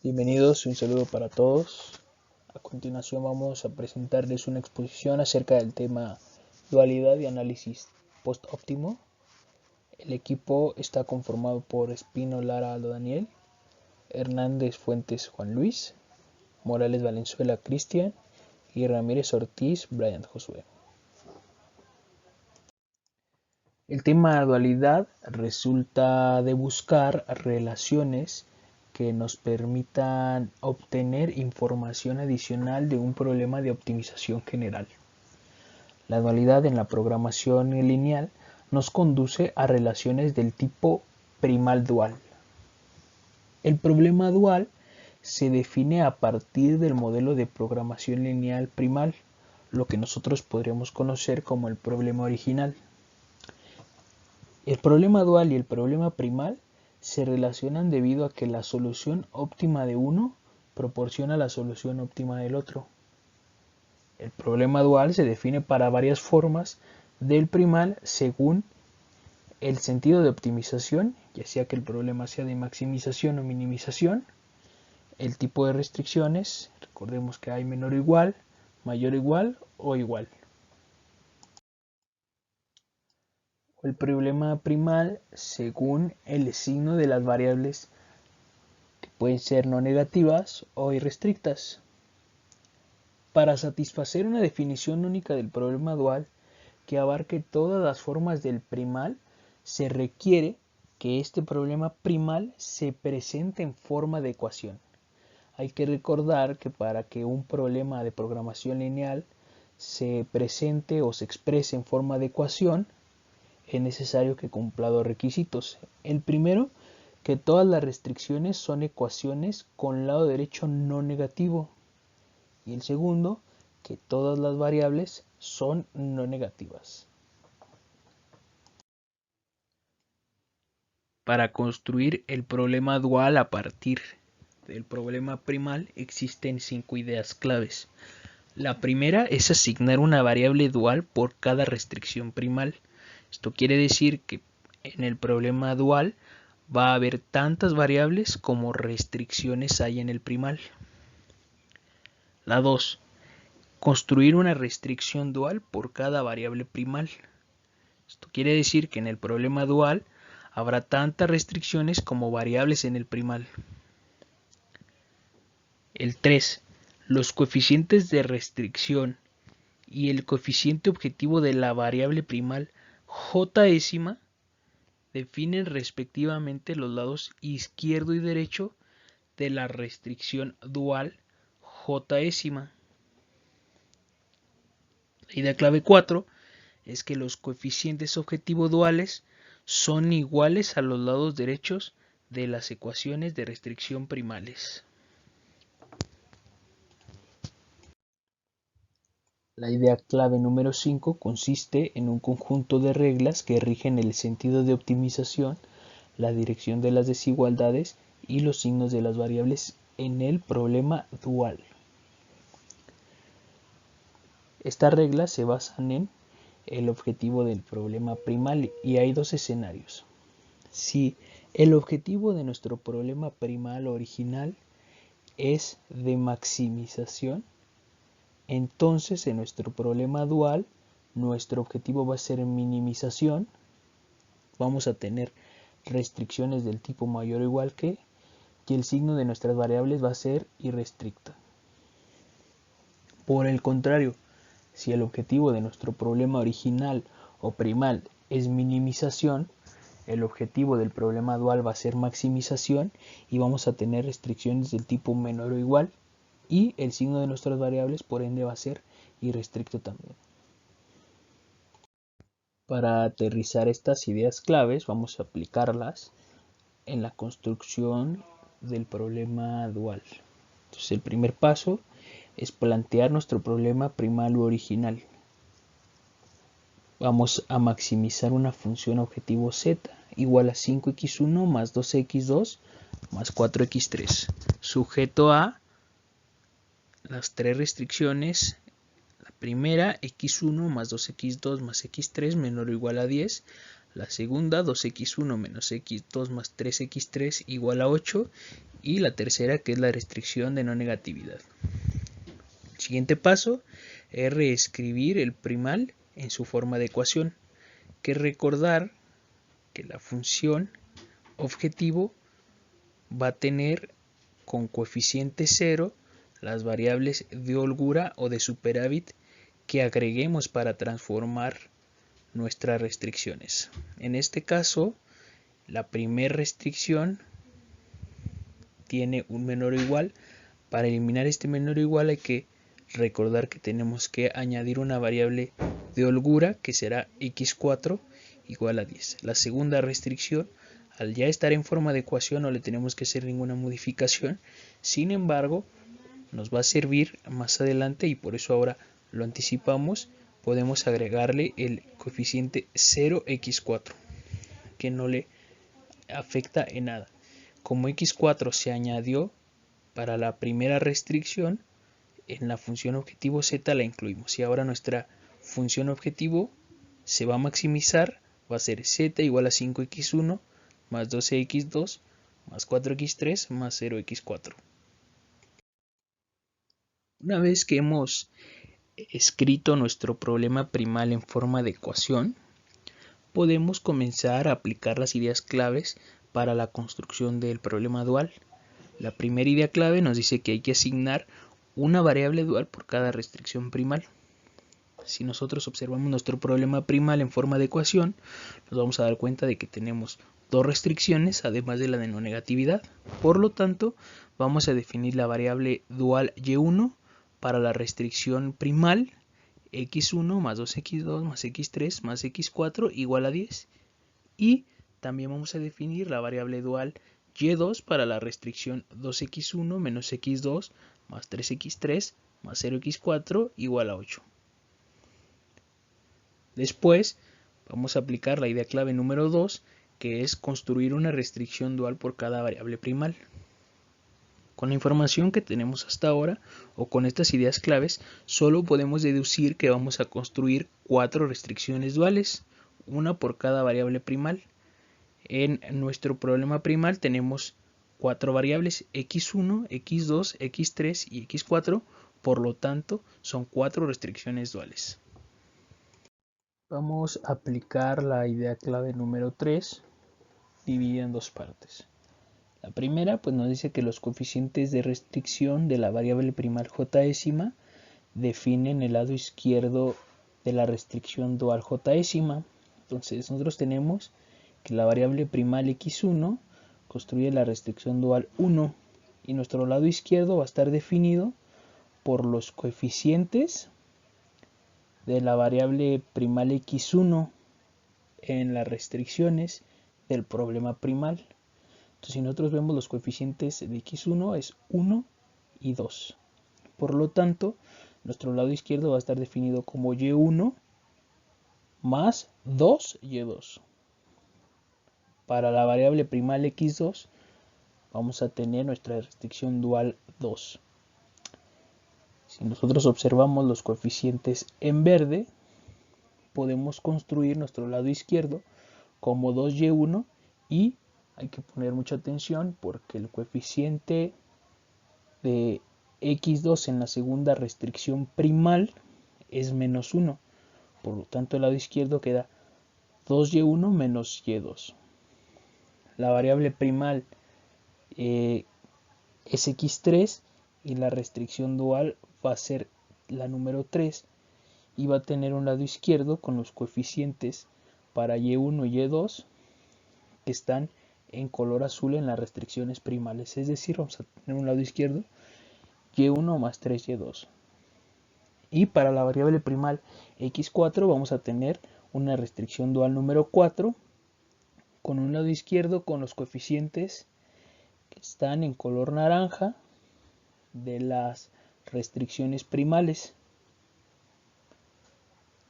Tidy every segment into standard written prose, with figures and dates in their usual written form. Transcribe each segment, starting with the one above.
Bienvenidos, un saludo para todos. A continuación vamos a presentarles una exposición acerca del tema dualidad y análisis post-óptimo. El equipo está conformado por Espino Lara Aldo Daniel, Hernández Fuentes Juan Luis, Morales Valenzuela Cristian y Ramírez Ortiz Brian Josué. El tema dualidad resulta de buscar relaciones que nos permitan obtener información adicional de un problema de optimización general. La dualidad en la programación lineal nos conduce a relaciones del tipo primal dual. El problema dual se define a partir del modelo de programación lineal primal, lo que nosotros podríamos conocer como el problema original. El problema dual y el problema primal se relacionan debido a que la solución óptima de uno proporciona la solución óptima del otro. El problema dual se define para varias formas del primal según el sentido de optimización, ya sea que el problema sea de maximización o minimización, el tipo de restricciones, recordemos que hay menor o igual, mayor o igual o igual. El problema primal según el signo de las variables que pueden ser no negativas o irrestrictas. Para satisfacer una definición única del problema dual que abarque todas las formas del primal, se requiere que este problema primal se presente en forma de ecuación. Hay que recordar que para que un problema de programación lineal se presente o se exprese en forma de ecuación, es necesario que cumpla dos requisitos. El primero, que todas las restricciones son ecuaciones con lado derecho no negativo. Y el segundo, que todas las variables son no negativas. Para construir el problema dual a partir del problema primal existen 5 ideas claves. La primera es asignar una variable dual por cada restricción primal. Esto quiere decir que en el problema dual va a haber tantas variables como restricciones hay en el primal. La 2. Construir una restricción dual por cada variable primal. Esto quiere decir que en el problema dual habrá tantas restricciones como variables en el primal. El 3. Los coeficientes de restricción y el coeficiente objetivo de la variable primal j' definen respectivamente los lados izquierdo y derecho de la restricción dual j'. La idea clave 4 es que los coeficientes objetivo duales son iguales a los lados derechos de las ecuaciones de restricción primales. La idea clave número 5 consiste en un conjunto de reglas que rigen el sentido de optimización, la dirección de las desigualdades y los signos de las variables en el problema dual. Estas reglas se basan en el objetivo del problema primal y hay dos escenarios. Si el objetivo de nuestro problema primal original es de maximización, entonces en nuestro problema dual nuestro objetivo va a ser minimización. Vamos a tener restricciones del tipo mayor o igual que, y el signo de nuestras variables va a ser irrestricta. Por el contrario, si el objetivo de nuestro problema original o primal es minimización, el objetivo del problema dual va a ser maximización y vamos a tener restricciones del tipo menor o igual y el signo de nuestras variables por ende va a ser irrestricto también. Para aterrizar estas ideas claves vamos a aplicarlas en la construcción del problema dual. Entonces el primer paso es plantear nuestro problema primal u original. Vamos a maximizar una función objetivo z igual a 5x1 más 2x2 más 4x3, sujeto a las tres restricciones. La primera, x1 más 2x2 más x3 menor o igual a 10. La segunda, 2x1 menos x2 más 3x3 igual a 8. y la tercera, que es la restricción de no negatividad. El siguiente paso es reescribir el primal en su forma de ecuación, que recordar que la función objetivo va a tener con coeficiente 0 las variables de holgura o de superávit que agreguemos para transformar nuestras restricciones. En este caso, la primera restricción tiene un menor o igual. Para eliminar este menor o igual hay que recordar que tenemos que añadir una variable de holgura que será x4 igual a 10. La segunda restricción, al ya estar en forma de ecuación, no le tenemos que hacer ninguna modificación. Sin embargo, nos va a servir más adelante y por eso ahora lo anticipamos. Podemos agregarle el coeficiente 0x4, que no le afecta en nada. Como x4 se añadió para la primera restricción, en la función objetivo z la incluimos y ahora nuestra función objetivo se va a maximizar, va a ser z igual a 5x1 más 12x2 más 4x3 más 0x4. Una vez que hemos escrito nuestro problema primal en forma de ecuación, podemos comenzar a aplicar las ideas claves para la construcción del problema dual. La primera idea clave nos dice que hay que asignar una variable dual por cada restricción primal. Si nosotros observamos nuestro problema primal en forma de ecuación, nos vamos a dar cuenta de que tenemos dos restricciones, además de la de no negatividad. Por lo tanto, vamos a definir la variable dual y1 para la restricción primal x1 más 2x2 más x3 más x4 igual a 10. Y también vamos a definir la variable dual y2 para la restricción 2x1 menos x2 más 3x3 más 0x4 igual a 8. Después vamos a aplicar la idea clave número 2, que es construir una restricción dual por cada variable primal. Con la información que tenemos hasta ahora, o con estas ideas claves, solo podemos deducir que vamos a construir 4 restricciones duales, una por cada variable primal. En nuestro problema primal tenemos 4 variables, x1, x2, x3 y x4, por lo tanto son 4 restricciones duales. Vamos a aplicar la idea clave número 3, dividida en dos partes. La primera pues nos dice que los coeficientes de restricción de la variable primal j-ésima definen el lado izquierdo de la restricción dual j-ésima. Entonces nosotros tenemos que la variable primal x1 construye la restricción dual 1 y nuestro lado izquierdo va a estar definido por los coeficientes de la variable primal x1 en las restricciones del problema primal. Entonces, si nosotros vemos los coeficientes de x1 es 1 y 2. Por lo tanto, nuestro lado izquierdo va a estar definido como y1 más 2y2. Para la variable primal x2 vamos a tener nuestra restricción dual 2. Si nosotros observamos los coeficientes en verde, podemos construir nuestro lado izquierdo como 2y1 y hay que poner mucha atención porque el coeficiente de x2 en la segunda restricción primal es menos 1. Por lo tanto, el lado izquierdo queda 2y1 menos y2. La variable primal es x3 y la restricción dual va a ser la número 3 y va a tener un lado izquierdo con los coeficientes para y1 y y2 que están en color azul en las restricciones primales, es decir, vamos a tener un lado izquierdo y1 más 3y2. Y para la variable primal x4 vamos a tener una restricción dual número 4 con un lado izquierdo con los coeficientes que están en color naranja de las restricciones primales.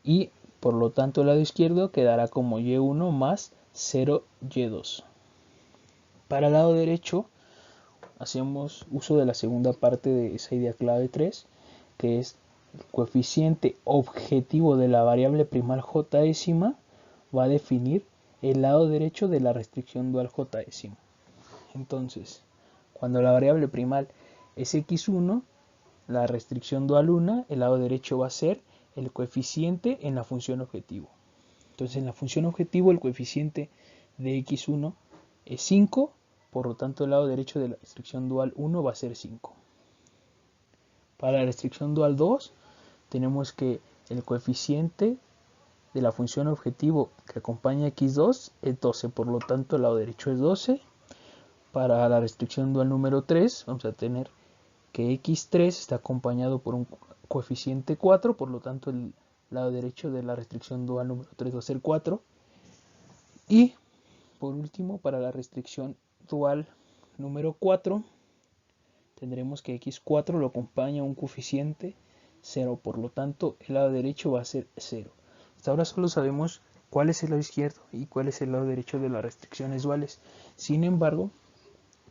Y por lo tanto el lado izquierdo quedará como y1 más 0y2. Para el lado derecho hacemos uso de la segunda parte de esa idea clave 3, que es el coeficiente objetivo de la variable primal j-ésima va a definir el lado derecho de la restricción dual j-ésima. Entonces, Cuando la variable primal es x1, la restricción dual 1, el lado derecho va a ser el coeficiente en la función objetivo. Entonces en la función objetivo el coeficiente de x1 es 5, por lo tanto el lado derecho de la restricción dual 1 va a ser 5. Para la restricción dual 2 tenemos que el coeficiente de la función objetivo que acompaña a x2 es 12, por lo tanto el lado derecho es 12. Para la restricción dual número 3 vamos a tener que x3 está acompañado por un coeficiente 4, por lo tanto el lado derecho de la restricción dual número 3 va a ser 4. Y por último, para la restricción dual número 4 tendremos que x4 lo acompaña un coeficiente 0, por lo tanto el lado derecho va a ser 0. Hasta ahora solo sabemos cuál es el lado izquierdo y cuál es el lado derecho de las restricciones duales. Sin embargo,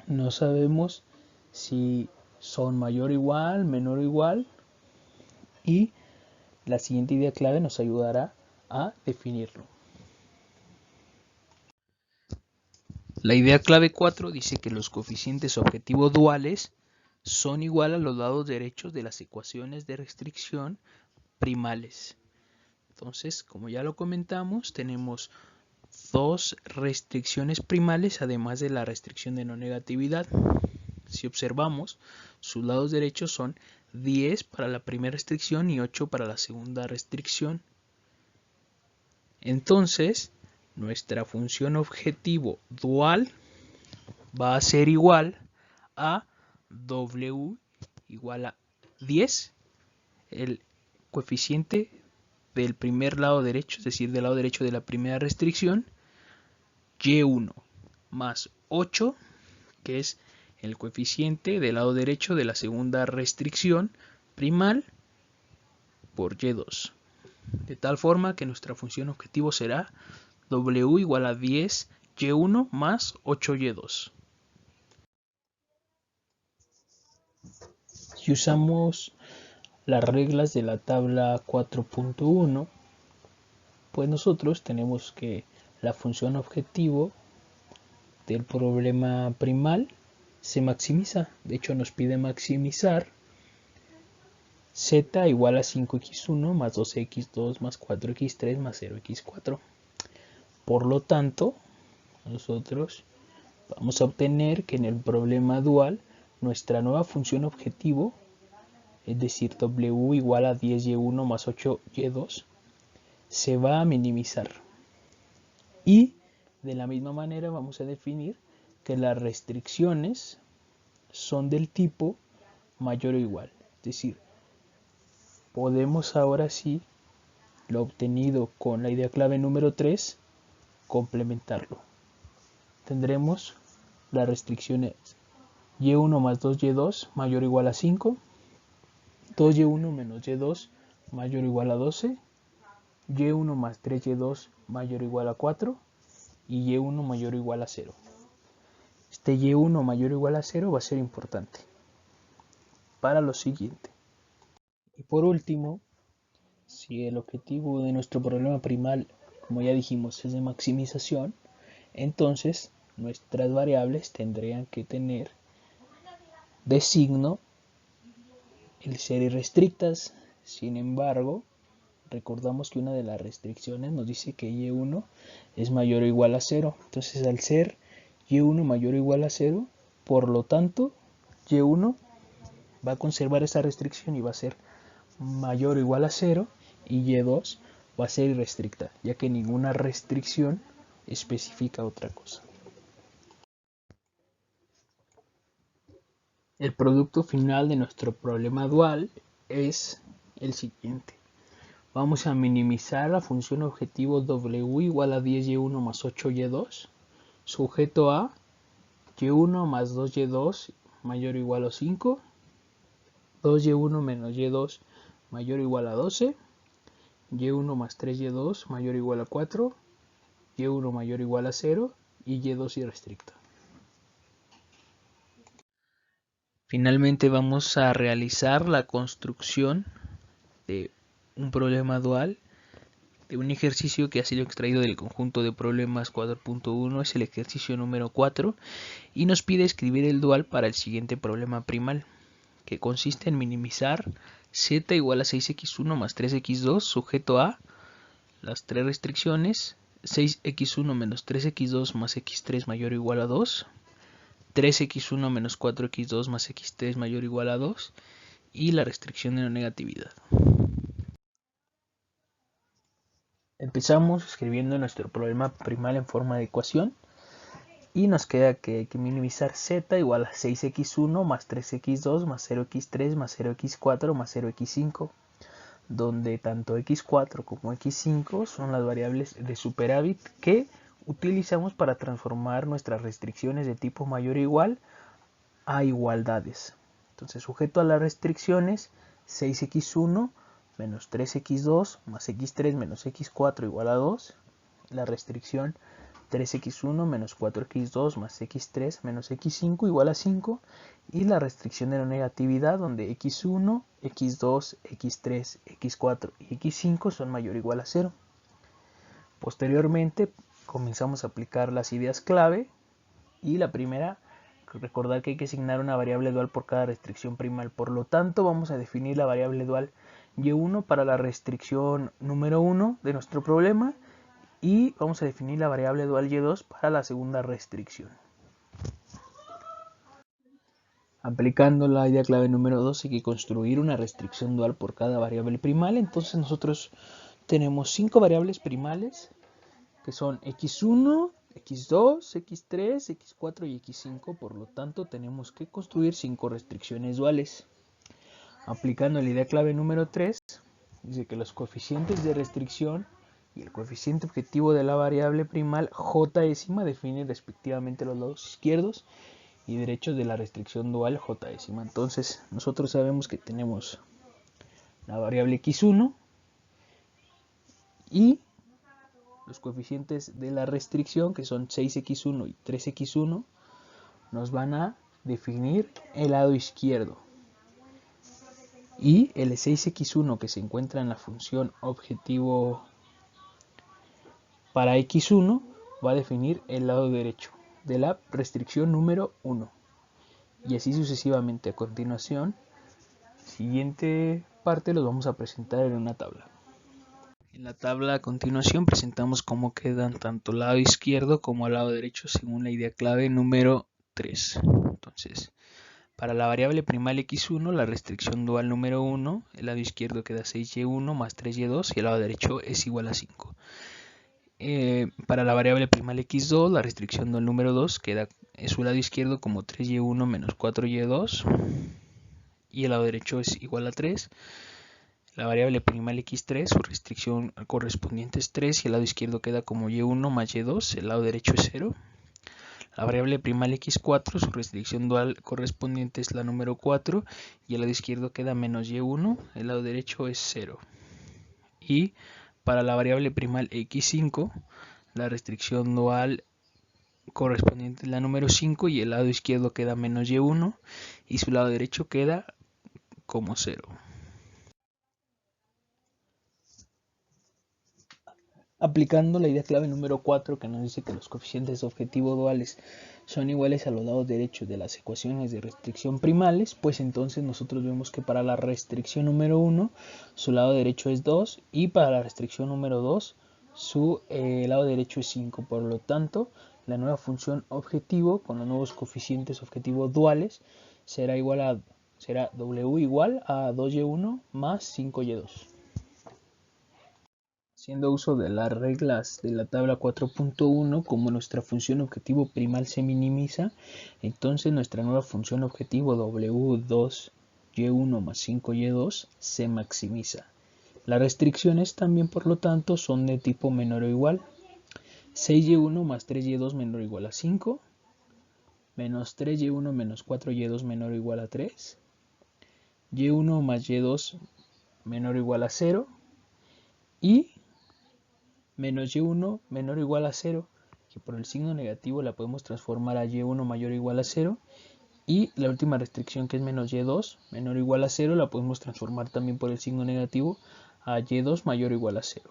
no sabemos si son mayor o igual, menor o igual, y la siguiente idea clave nos ayudará a definirlo. La idea clave 4 dice que los coeficientes objetivos duales son igual a los lados derechos de las ecuaciones de restricción primales. Entonces, como ya lo comentamos, tenemos dos restricciones primales además de la restricción de no negatividad. Si observamos, sus lados derechos son 10 para la primera restricción y 8 para la segunda restricción. Entonces, nuestra función objetivo dual va a ser igual a W igual a 10, el coeficiente del primer lado derecho, es decir, del lado derecho de la primera restricción, y1 más 8, que es el coeficiente del lado derecho de la segunda restricción primal, por y2. De tal forma que nuestra función objetivo será W igual a 10 y1 más 8 y2. Si usamos las reglas de la tabla 4.1, pues nosotros tenemos que la función objetivo del problema primal se maximiza. De hecho nos pide maximizar z igual a 5x1 más 2x2 más 4x3 más 0x4. Por lo tanto, nosotros vamos a obtener que en el problema dual nuestra nueva función objetivo, es decir, W igual a 10y1 más 8y2, se va a minimizar. Y de la misma manera vamos a definir que las restricciones son del tipo mayor o igual. Es decir, podemos ahora sí, lo obtenido con la idea clave número 3, complementarlo. Tendremos las restricciones y1 más 2y2 mayor o igual a 5, 2y1 menos y2 mayor o igual a 12, y1 más 3y2 mayor o igual a 4 y y1 mayor o igual a 0. Este y1 mayor o igual a 0 va a ser importante para lo siguiente. Y por último, si el objetivo de nuestro problema primal, como ya dijimos, es de maximización, entonces nuestras variables tendrían que tener de signo el ser irrestrictas. Sin embargo, recordamos que una de las restricciones nos dice que y1 es mayor o igual a 0. Entonces, al ser y1 mayor o igual a 0, por lo tanto, y1 va a conservar esa restricción y va a ser mayor o igual a 0, y y2 va a ser irrestricta, ya que ninguna restricción especifica otra cosa. El producto final de nuestro problema dual es el siguiente. Vamos a minimizar la función objetivo W igual a 10y1 más 8y2, sujeto a y1 más 2y2 mayor o igual a 5, 2y1 menos y2 mayor o igual a 12, y1 más 3y2 mayor o igual a 4, y1 mayor o igual a 0 y y2 irrestricta. Finalmente vamos a realizar la construcción de un problema dual de un ejercicio que ha sido extraído del conjunto de problemas 4.1, es el ejercicio número 4, y nos pide escribir el dual para el siguiente problema primal, que consiste en minimizar z igual a 6x1 más 3x2 sujeto a las tres restricciones: 6x1 menos 3x2 más x3 mayor o igual a 2, 3x1 menos 4x2 más x3 mayor o igual a 2, y la restricción de la negatividad. Empezamos escribiendo nuestro problema primal en forma de ecuación y nos queda que hay que minimizar z igual a 6x1 más 3x2 más 0x3 más 0x4 más 0x5, donde tanto x4 como x5 son las variables de superávit que utilizamos para transformar nuestras restricciones de tipo mayor o igual a igualdades. Entonces, sujeto a las restricciones, 6x1 menos 3x2 más x3 menos x4 igual a 2, la restricción 3x1 menos 4x2 más x3 menos x5 igual a 5, y la restricción de la negatividad, donde x1, x2, x3, x4 y x5 son mayor o igual a 0. Posteriormente comenzamos a aplicar las ideas clave, y la primera, recordar que hay que asignar una variable dual por cada restricción primal. Por lo tanto, vamos a definir la variable dual y1 para la restricción número 1 de nuestro problema, y vamos a definir la variable dual y2 para la segunda restricción. Aplicando la idea clave número 2, hay que construir una restricción dual por cada variable primal. Entonces nosotros tenemos 5 variables primales, que son x1, x2, x3, x4 y x5. Por lo tanto, tenemos que construir 5 restricciones duales. Aplicando la idea clave número 3, dice que los coeficientes de restricción y el coeficiente objetivo de la variable primal j décima definen respectivamente los lados izquierdos y derechos de la restricción dual j décima. Entonces, nosotros sabemos que tenemos la variable x1 y los coeficientes de la restricción, que son 6x1 y 3x1, nos van a definir el lado izquierdo. Y el 6x1 que se encuentra en la función objetivo para x1 va a definir el lado derecho de la restricción número 1. Y así sucesivamente. A continuación, siguiente parte los vamos a presentar en una tabla. En la tabla a continuación presentamos cómo quedan tanto el lado izquierdo como el lado derecho según la idea clave número 3. Entonces, para la variable primal x1, la restricción dual número 1, el lado izquierdo queda 6y1 más 3y2 y el lado derecho es igual a 5. Para la variable primal x2, la restricción dual número 2 queda en su lado izquierdo como 3y1 menos 4y2 y el lado derecho es igual a 3. La variable primal x3, su restricción correspondiente es 3 y el lado izquierdo queda como y1 más y2, el lado derecho es 0. La variable primal x4, su restricción dual correspondiente es la número 4 y el lado izquierdo queda menos y1, el lado derecho es 0. Y para la variable primal x5, la restricción dual correspondiente es la número 5 y el lado izquierdo queda menos y1 y su lado derecho queda como 0. Aplicando la idea clave número 4, que nos dice que los coeficientes objetivo duales son iguales a los lados derechos de las ecuaciones de restricción primales, pues entonces nosotros vemos que para la restricción número 1 su lado derecho es 2 y para la restricción número 2 su lado derecho es 5. Por lo tanto, la nueva función objetivo con los nuevos coeficientes objetivo duales será w igual a 2y1 más 5y2. Haciendo uso de las reglas de la tabla 4.1, como nuestra función objetivo primal se minimiza, entonces nuestra nueva función objetivo w2y1 más 5y2 se maximiza. Las restricciones también, por lo tanto, son de tipo menor o igual. 6y1 más 3y2 menor o igual a 5, menos 3y1 menos 4y2 menor o igual a 3, y1 más y2 menor o igual a 0, y menos y1 menor o igual a 0, que por el signo negativo la podemos transformar a y1 mayor o igual a 0, y la última restricción, que es menos y2 menor o igual a 0, la podemos transformar también por el signo negativo a y2 mayor o igual a 0.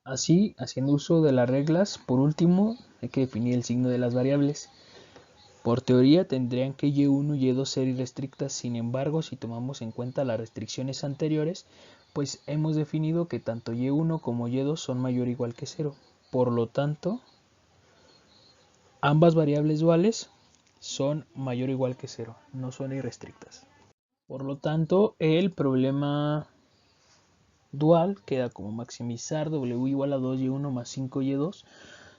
Así, haciendo uso de las reglas, por último, hay que definir el signo de las variables. Por teoría tendrían que y1 y y2 ser irrestrictas, sin embargo, si tomamos en cuenta las restricciones anteriores, pues hemos definido que tanto y1 como y2 son mayor o igual que 0. Por lo tanto, ambas variables duales son mayor o igual que 0, no son irrestrictas. Por lo tanto, el problema dual queda como maximizar w igual a 2y1 más 5y2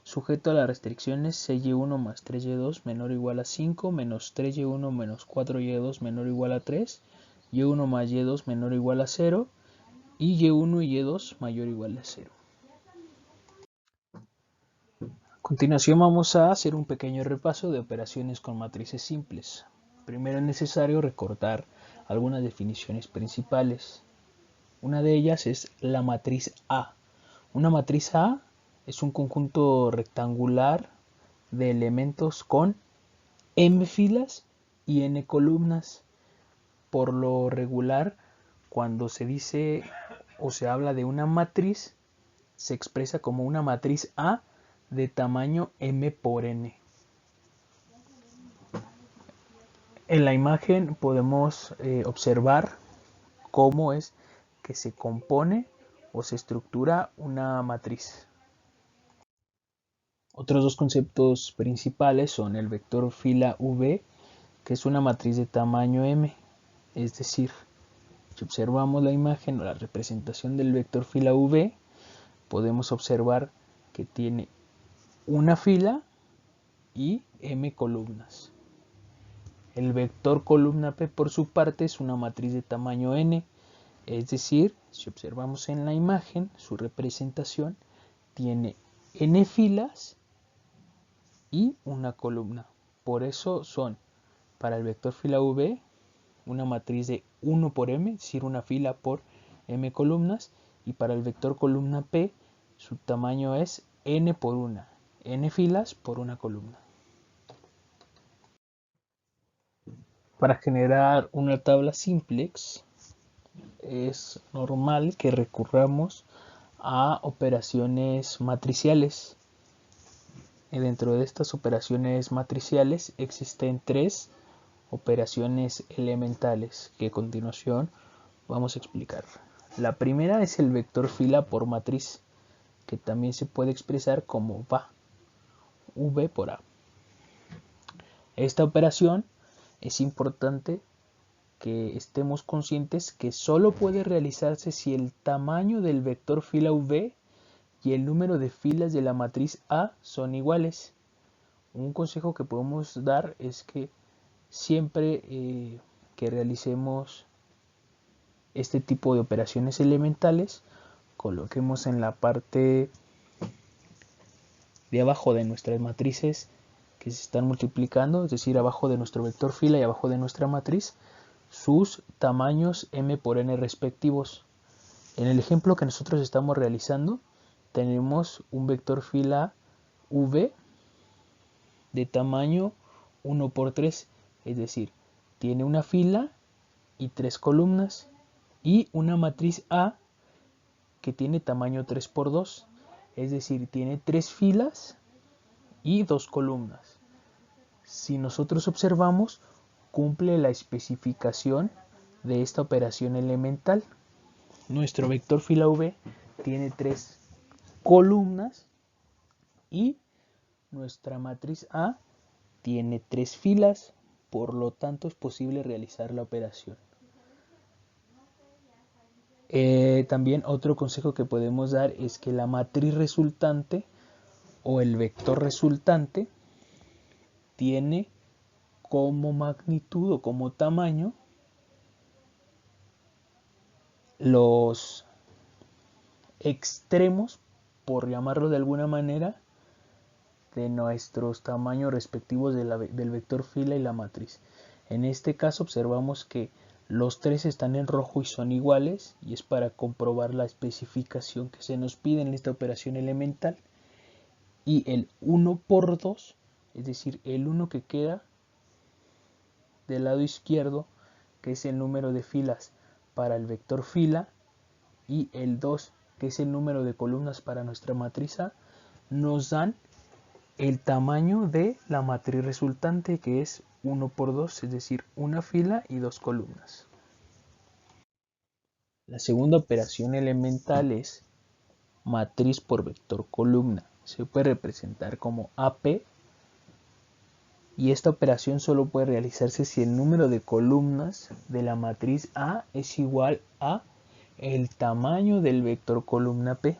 sujeto a las restricciones 6y1 más 3y2 menor o igual a 5 menos 3y1 menos 4y2 menor o igual a 3, y1 más y2 menor o igual a 0 y y1 y y2 mayor o igual a 0. A continuación vamos a hacer un pequeño repaso de operaciones con matrices simples. Primero es necesario recordar algunas definiciones principales. Una de ellas es la matriz A. Una matriz A es un conjunto rectangular de elementos con m filas y n columnas. Por lo regular, cuando se dice o se habla de una matriz, se expresa como una matriz A de tamaño m por n. En la imagen podemos observar cómo es que se compone o se estructura una matriz. Otros dos conceptos principales son el vector fila v, que es una matriz de tamaño m, es decir, si observamos la imagen o la representación del vector fila v, podemos observar que tiene una fila y m columnas. El vector columna p por su parte es una matriz de tamaño n, es decir, si observamos en la imagen su representación, tiene n filas y una columna. Por eso son para el vector fila v una matriz de 1 por m, es decir, una fila por m columnas, y para el vector columna p su tamaño es n por 1, n filas por una columna. Para generar una tabla simplex es normal que recurramos a operaciones matriciales. Dentro de estas operaciones matriciales existen tres operaciones elementales que a continuación vamos a explicar. La primera es el vector fila por matriz, que también se puede expresar como VA, V por A. Esta operación es importante que estemos conscientes que solo puede realizarse si el tamaño del vector fila V y el número de filas de la matriz A son iguales. Un consejo que podemos dar es que siempre que realicemos este tipo de operaciones elementales, coloquemos en la parte de abajo de nuestras matrices que se están multiplicando, es decir, abajo de nuestro vector fila y abajo de nuestra matriz, sus tamaños m por n respectivos. En el ejemplo que nosotros estamos realizando, tenemos un vector fila v de tamaño 1 por 3, es decir, tiene una fila y 3 columnas, y una matriz A que tiene tamaño 3 por 2, es decir, tiene 3 filas y 2 columnas. Si nosotros observamos, cumple la especificación de esta operación elemental. Nuestro vector fila v tiene 3 columnas y nuestra matriz A tiene 3 filas, por lo tanto es posible realizar la operación. También otro consejo que podemos dar es que la matriz resultante o el vector resultante tiene como magnitud o como tamaño los extremos, por llamarlo de alguna manera, de nuestros tamaños respectivos del vector fila y la matriz. En este caso observamos que los tres están en rojo y son iguales, y es para comprobar la especificación que se nos pide en esta operación elemental. Y el 1 por 2, es decir, el 1 que queda del lado izquierdo, que es el número de filas para el vector fila, y el 2 que es el número de columnas para nuestra matriz A, nos dan el tamaño de la matriz resultante, que es 1 por 2, es decir, una fila y dos columnas. La segunda operación elemental es matriz por vector columna. Se puede representar como AP, y esta operación solo puede realizarse si el número de columnas de la matriz A es igual a el tamaño del vector columna P.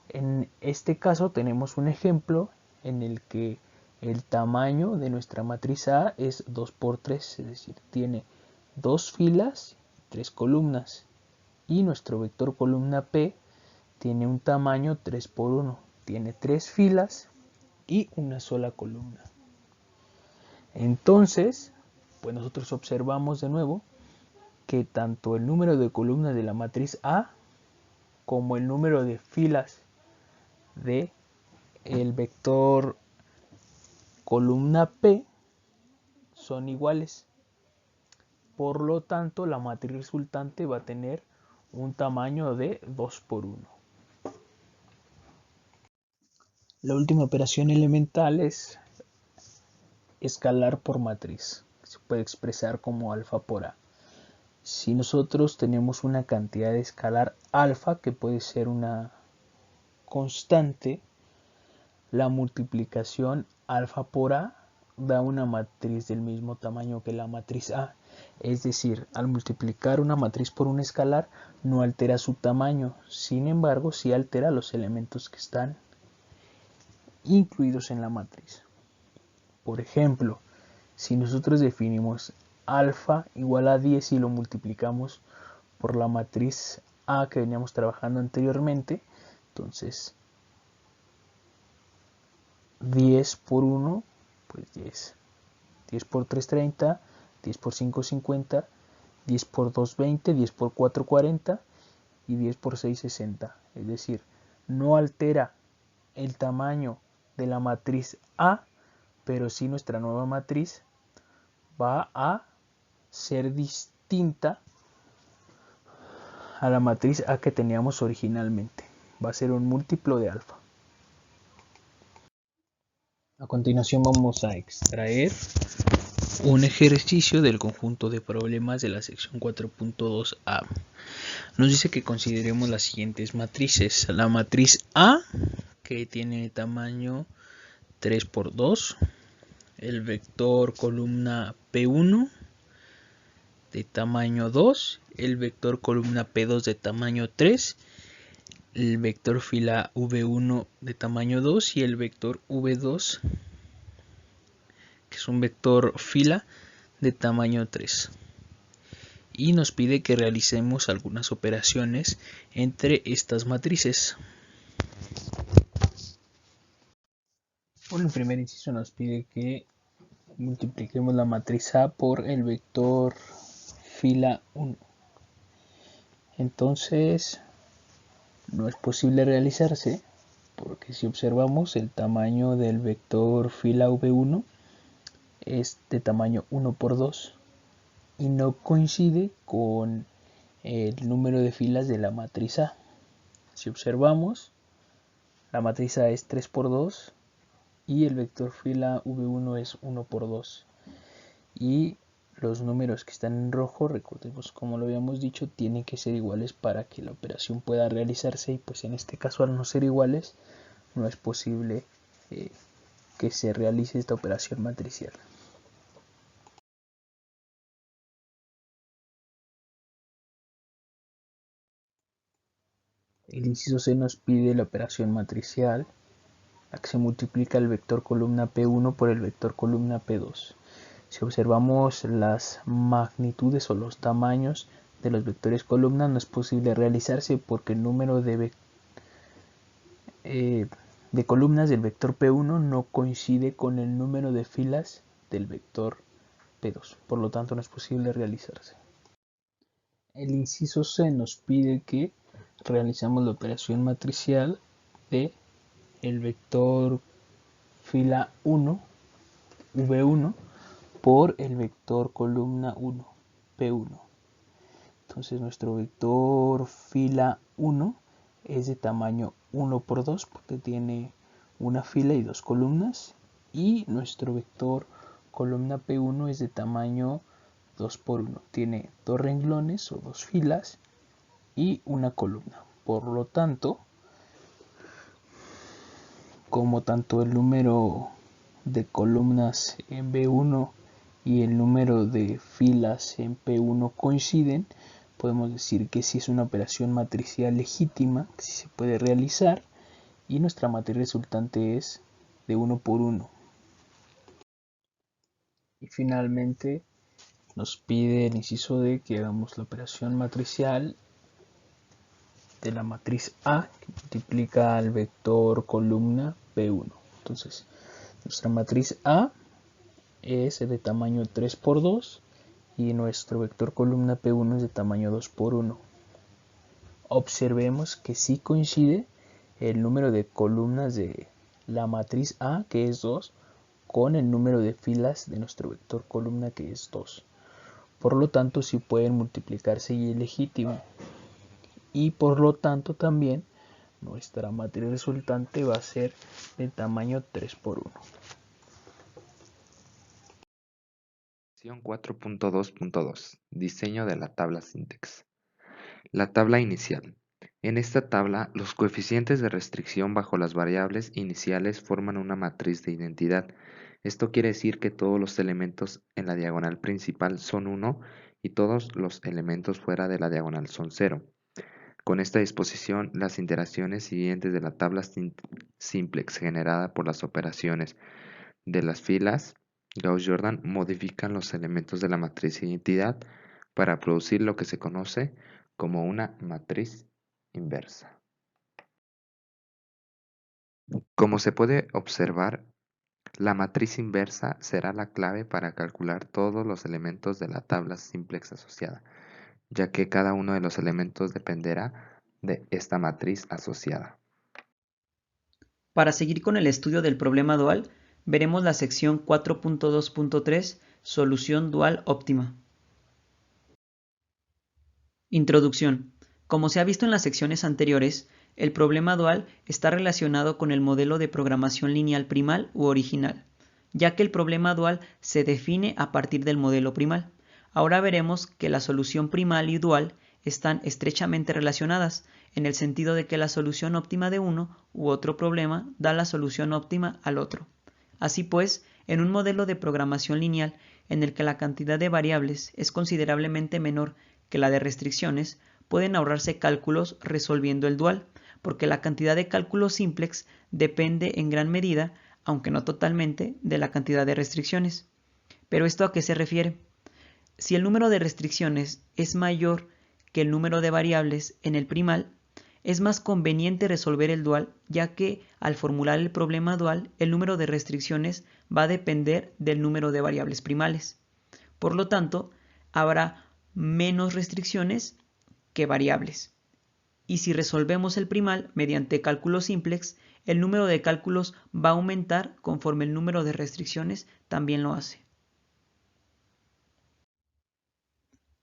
En este caso tenemos un ejemplo en el que el tamaño de nuestra matriz A es 2 por 3, es decir, tiene dos filas y tres columnas, y nuestro vector columna P tiene un tamaño 3 por 1, tiene tres filas y una sola columna. Entonces, pues nosotros observamos de nuevo que tanto el número de columnas de la matriz A como el número de filas de el vector columna P son iguales. Por lo tanto, la matriz resultante va a tener un tamaño de 2 por 1. La última operación elemental es escalar por matriz. Se puede expresar como alfa por A. Si nosotros tenemos una cantidad de escalar alfa, que puede ser una constante, la multiplicación alfa por A da una matriz del mismo tamaño que la matriz A. Es decir, al multiplicar una matriz por un escalar no altera su tamaño, sin embargo sí altera los elementos que están incluidos en la matriz. Por ejemplo, si nosotros definimos alfa igual a 10 y lo multiplicamos por la matriz A que veníamos trabajando anteriormente, entonces 10 por 1, pues 10. 10 por 3, 30. 10 por 5, 50. 10 por 2, 20. 10 por 4, 40. Y 10 por 6, 60. Es decir, no altera el tamaño de la matriz A, pero sí nuestra nueva matriz va a ser distinta a la matriz A que teníamos originalmente. Va a ser un múltiplo de alfa. A continuación vamos a extraer un ejercicio del conjunto de problemas de la sección 4.2a. Nos dice que consideremos las siguientes matrices. La matriz A, que tiene tamaño 3 por 2. El vector columna P1 de tamaño 2. El vector columna P2 de tamaño 3. El vector fila V1 de tamaño 2 y el vector V2, que es un vector fila de tamaño 3. Y nos pide que realicemos algunas operaciones entre estas matrices. Bueno, el primer inciso nos pide que multipliquemos la matriz A por el vector fila 1. Entonces no es posible realizarse porque si observamos el tamaño del vector fila V1 es de tamaño 1 por 2 y no coincide con el número de filas de la matriz A. Si observamos, la matriz A es 3 por 2 y el vector fila V1 es 1 por 2. Y los números que están en rojo, recordemos como lo habíamos dicho, tienen que ser iguales para que la operación pueda realizarse, y pues en este caso al no ser iguales no es posible que se realice esta operación matricial. El inciso C nos pide la operación matricial, la que se multiplica el vector columna P1 por el vector columna P2. Si observamos las magnitudes o los tamaños de los vectores columna, no es posible realizarse porque el número de columnas del vector P1 no coincide con el número de filas del vector P2. Por lo tanto, no es posible realizarse. El inciso C nos pide que realizamos la operación matricial de el vector fila 1, V1, por el vector columna 1, P1. Entonces nuestro vector fila 1 es de tamaño 1 por 2 porque tiene una fila y dos columnas. Y nuestro vector columna P1 es de tamaño 2 por 1. Tiene dos renglones o dos filas y una columna. Por lo tanto, como tanto el número de columnas en B1 y el número de filas en P1 coinciden, podemos decir que sí es una operación matricial legítima, que sí se puede realizar, y nuestra matriz resultante es de 1 por 1. Y finalmente nos pide el inciso D que hagamos la operación matricial de la matriz A, que multiplica al vector columna P1. Entonces, nuestra matriz A es de tamaño 3 por 2 y nuestro vector columna P1 es de tamaño 2 por 1. Observemos que sí coincide el número de columnas de la matriz A, que es 2, con el número de filas de nuestro vector columna, que es 2. Por lo tanto, sí pueden multiplicarse y es legítimo. Y por lo tanto también nuestra matriz resultante va a ser de tamaño 3 por 1. 4.2.2 Diseño de la tabla Syntax. La tabla inicial. En esta tabla, los coeficientes de restricción bajo las variables iniciales forman una matriz de identidad. Esto quiere decir que todos los elementos en la diagonal principal son 1 y todos los elementos fuera de la diagonal son 0. Con esta disposición, las iteraciones siguientes de la tabla simplex generada por las operaciones de las filas Gauss-Jordan modifican los elementos de la matriz identidad para producir lo que se conoce como una matriz inversa. Como se puede observar, la matriz inversa será la clave para calcular todos los elementos de la tabla simplex asociada, ya que cada uno de los elementos dependerá de esta matriz asociada. Para seguir con el estudio del problema dual, veremos la sección 4.2.3, Solución dual óptima. Introducción. Como se ha visto en las secciones anteriores, el problema dual está relacionado con el modelo de programación lineal primal u original, ya que el problema dual se define a partir del modelo primal. Ahora veremos que la solución primal y dual están estrechamente relacionadas, en el sentido de que la solución óptima de uno u otro problema da la solución óptima al otro. Así pues, en un modelo de programación lineal en el que la cantidad de variables es considerablemente menor que la de restricciones, pueden ahorrarse cálculos resolviendo el dual, porque la cantidad de cálculos simplex depende en gran medida, aunque no totalmente, de la cantidad de restricciones. ¿Pero esto a qué se refiere? Si el número de restricciones es mayor que el número de variables en el primal, es más conveniente resolver el dual, ya que al formular el problema dual, el número de restricciones va a depender del número de variables primales. Por lo tanto, habrá menos restricciones que variables. Y si resolvemos el primal mediante cálculo simplex, el número de cálculos va a aumentar conforme el número de restricciones también lo hace.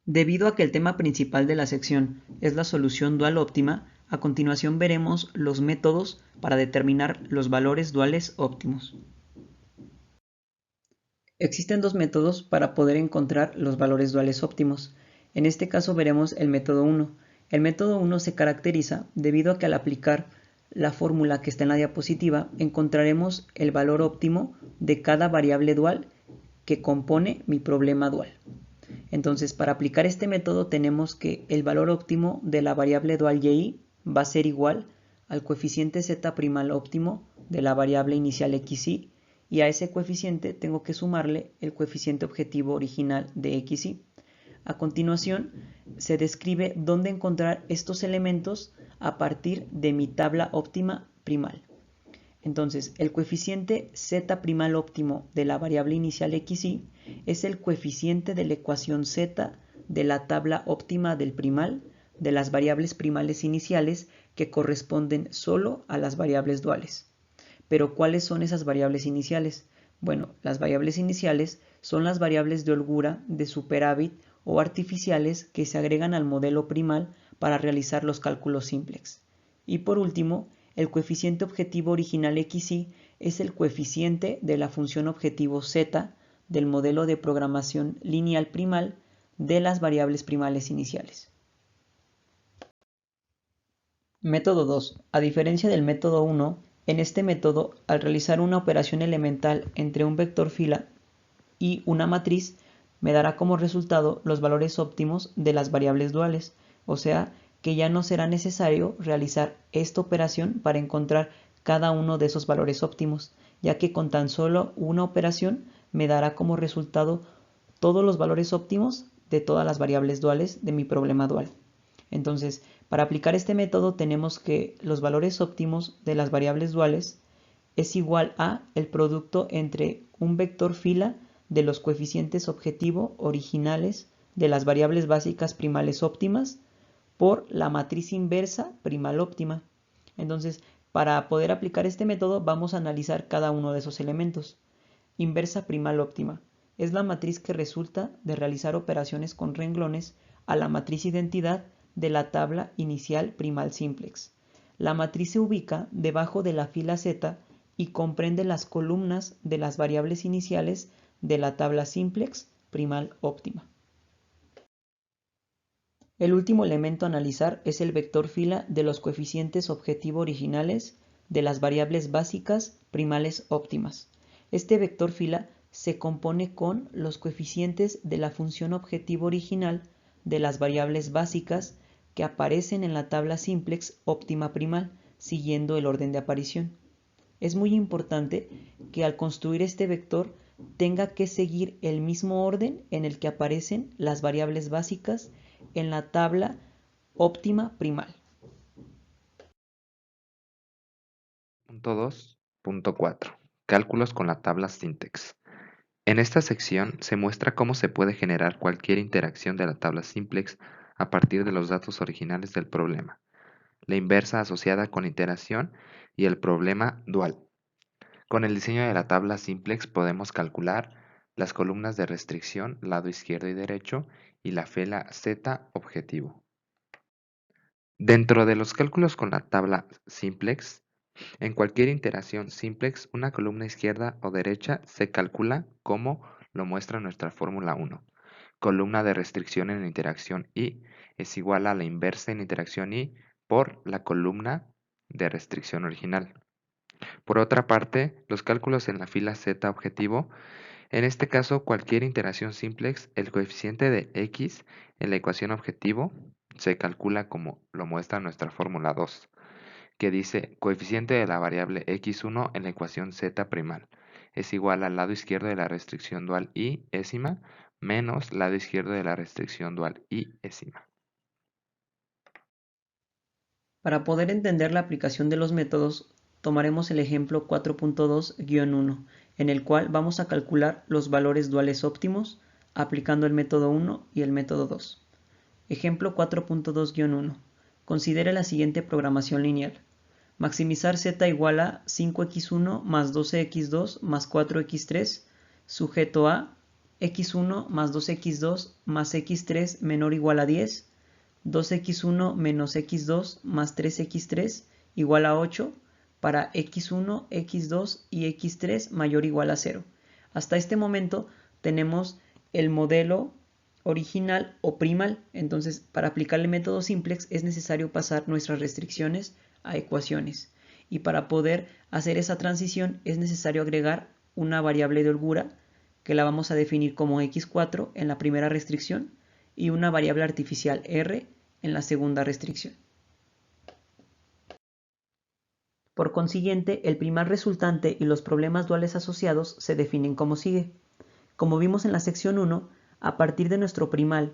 Debido a que el tema principal de la sección es la solución dual óptima, a continuación veremos los métodos para determinar los valores duales óptimos. Existen dos métodos para poder encontrar los valores duales óptimos. En este caso veremos el método 1. El método 1 se caracteriza debido a que al aplicar la fórmula que está en la diapositiva encontraremos el valor óptimo de cada variable dual que compone mi problema dual. Entonces, para aplicar este método tenemos que el valor óptimo de la variable dual y va a ser igual al coeficiente z' óptimo de la variable inicial xy, y a ese coeficiente tengo que sumarle el coeficiente objetivo original de xy. A continuación, se describe dónde encontrar estos elementos a partir de mi tabla óptima primal. Entonces, el coeficiente z' óptimo de la variable inicial xy es el coeficiente de la ecuación z de la tabla óptima del primal de las variables primales iniciales que corresponden solo a las variables duales. Pero, ¿cuáles son esas variables iniciales? Bueno, las variables iniciales son las variables de holgura, de superávit o artificiales que se agregan al modelo primal para realizar los cálculos simplex. Y por último, el coeficiente objetivo original xy es el coeficiente de la función objetivo z del modelo de programación lineal primal de las variables primales iniciales. Método 2. A diferencia del método 1, en este método, al realizar una operación elemental entre un vector fila y una matriz, me dará como resultado los valores óptimos de las variables duales, o sea que ya no será necesario realizar esta operación para encontrar cada uno de esos valores óptimos, ya que con tan solo una operación me dará como resultado todos los valores óptimos de todas las variables duales de mi problema dual. Entonces, para aplicar este método tenemos que los valores óptimos de las variables duales es igual a el producto entre un vector fila de los coeficientes objetivo originales de las variables básicas primales óptimas por la matriz inversa primal óptima. Entonces, para poder aplicar este método vamos a analizar cada uno de esos elementos. Inversa primal óptima es la matriz que resulta de realizar operaciones con renglones a la matriz identidad de la tabla inicial primal simplex. La matriz se ubica debajo de la fila Z y comprende las columnas de las variables iniciales de la tabla simplex primal óptima. El último elemento a analizar es el vector fila de los coeficientes objetivo originales de las variables básicas primales óptimas. Este vector fila se compone con los coeficientes de la función objetivo original de las variables básicas que aparecen en la tabla simplex óptima primal, siguiendo el orden de aparición. Es muy importante que al construir este vector tenga que seguir el mismo orden en el que aparecen las variables básicas en la tabla óptima primal. Punto 2.4. Cálculos con la tabla Syntax. En esta sección se muestra cómo se puede generar cualquier interacción de la tabla simplex a partir de los datos originales del problema, la inversa asociada con iteración y el problema dual. Con el diseño de la tabla simplex podemos calcular las columnas de restricción, lado izquierdo y derecho, y la fila Z objetivo. Dentro de los cálculos con la tabla simplex, en cualquier iteración simplex, una columna izquierda o derecha se calcula como lo muestra nuestra fórmula 1. Columna de restricción en interacción I es igual a la inversa en interacción I por la columna de restricción original. Por otra parte, los cálculos en la fila Z objetivo, en este caso cualquier iteración simplex, el coeficiente de X en la ecuación objetivo se calcula como lo muestra nuestra fórmula 2, que dice coeficiente de la variable x1 en la ecuación z primal es igual al lado izquierdo de la restricción dual I ésima menos lado izquierdo de la restricción dual I ésima. Para poder entender la aplicación de los métodos, tomaremos el ejemplo 4.2-1, en el cual vamos a calcular los valores duales óptimos aplicando el método 1 y el método 2. Ejemplo 4.2-1. Considere la siguiente programación lineal. Maximizar z igual a 5x1 más 12x2 más 4x3, sujeto a x1 más 2x2 más x3 menor o igual a 10, 2x1 menos x2 más 3x3 igual a 8 para x1, x2 y x3 mayor o igual a 0. Hasta este momento tenemos el modelo original o primal. Entonces, para aplicar el método simplex es necesario pasar nuestras restricciones a ecuaciones. Y para poder hacer esa transición es necesario agregar una variable de holgura que la vamos a definir como x4 en la primera restricción y una variable artificial r en la segunda restricción. Por consiguiente, el primal resultante y los problemas duales asociados se definen como sigue. Como vimos en la sección 1, a partir de nuestro primal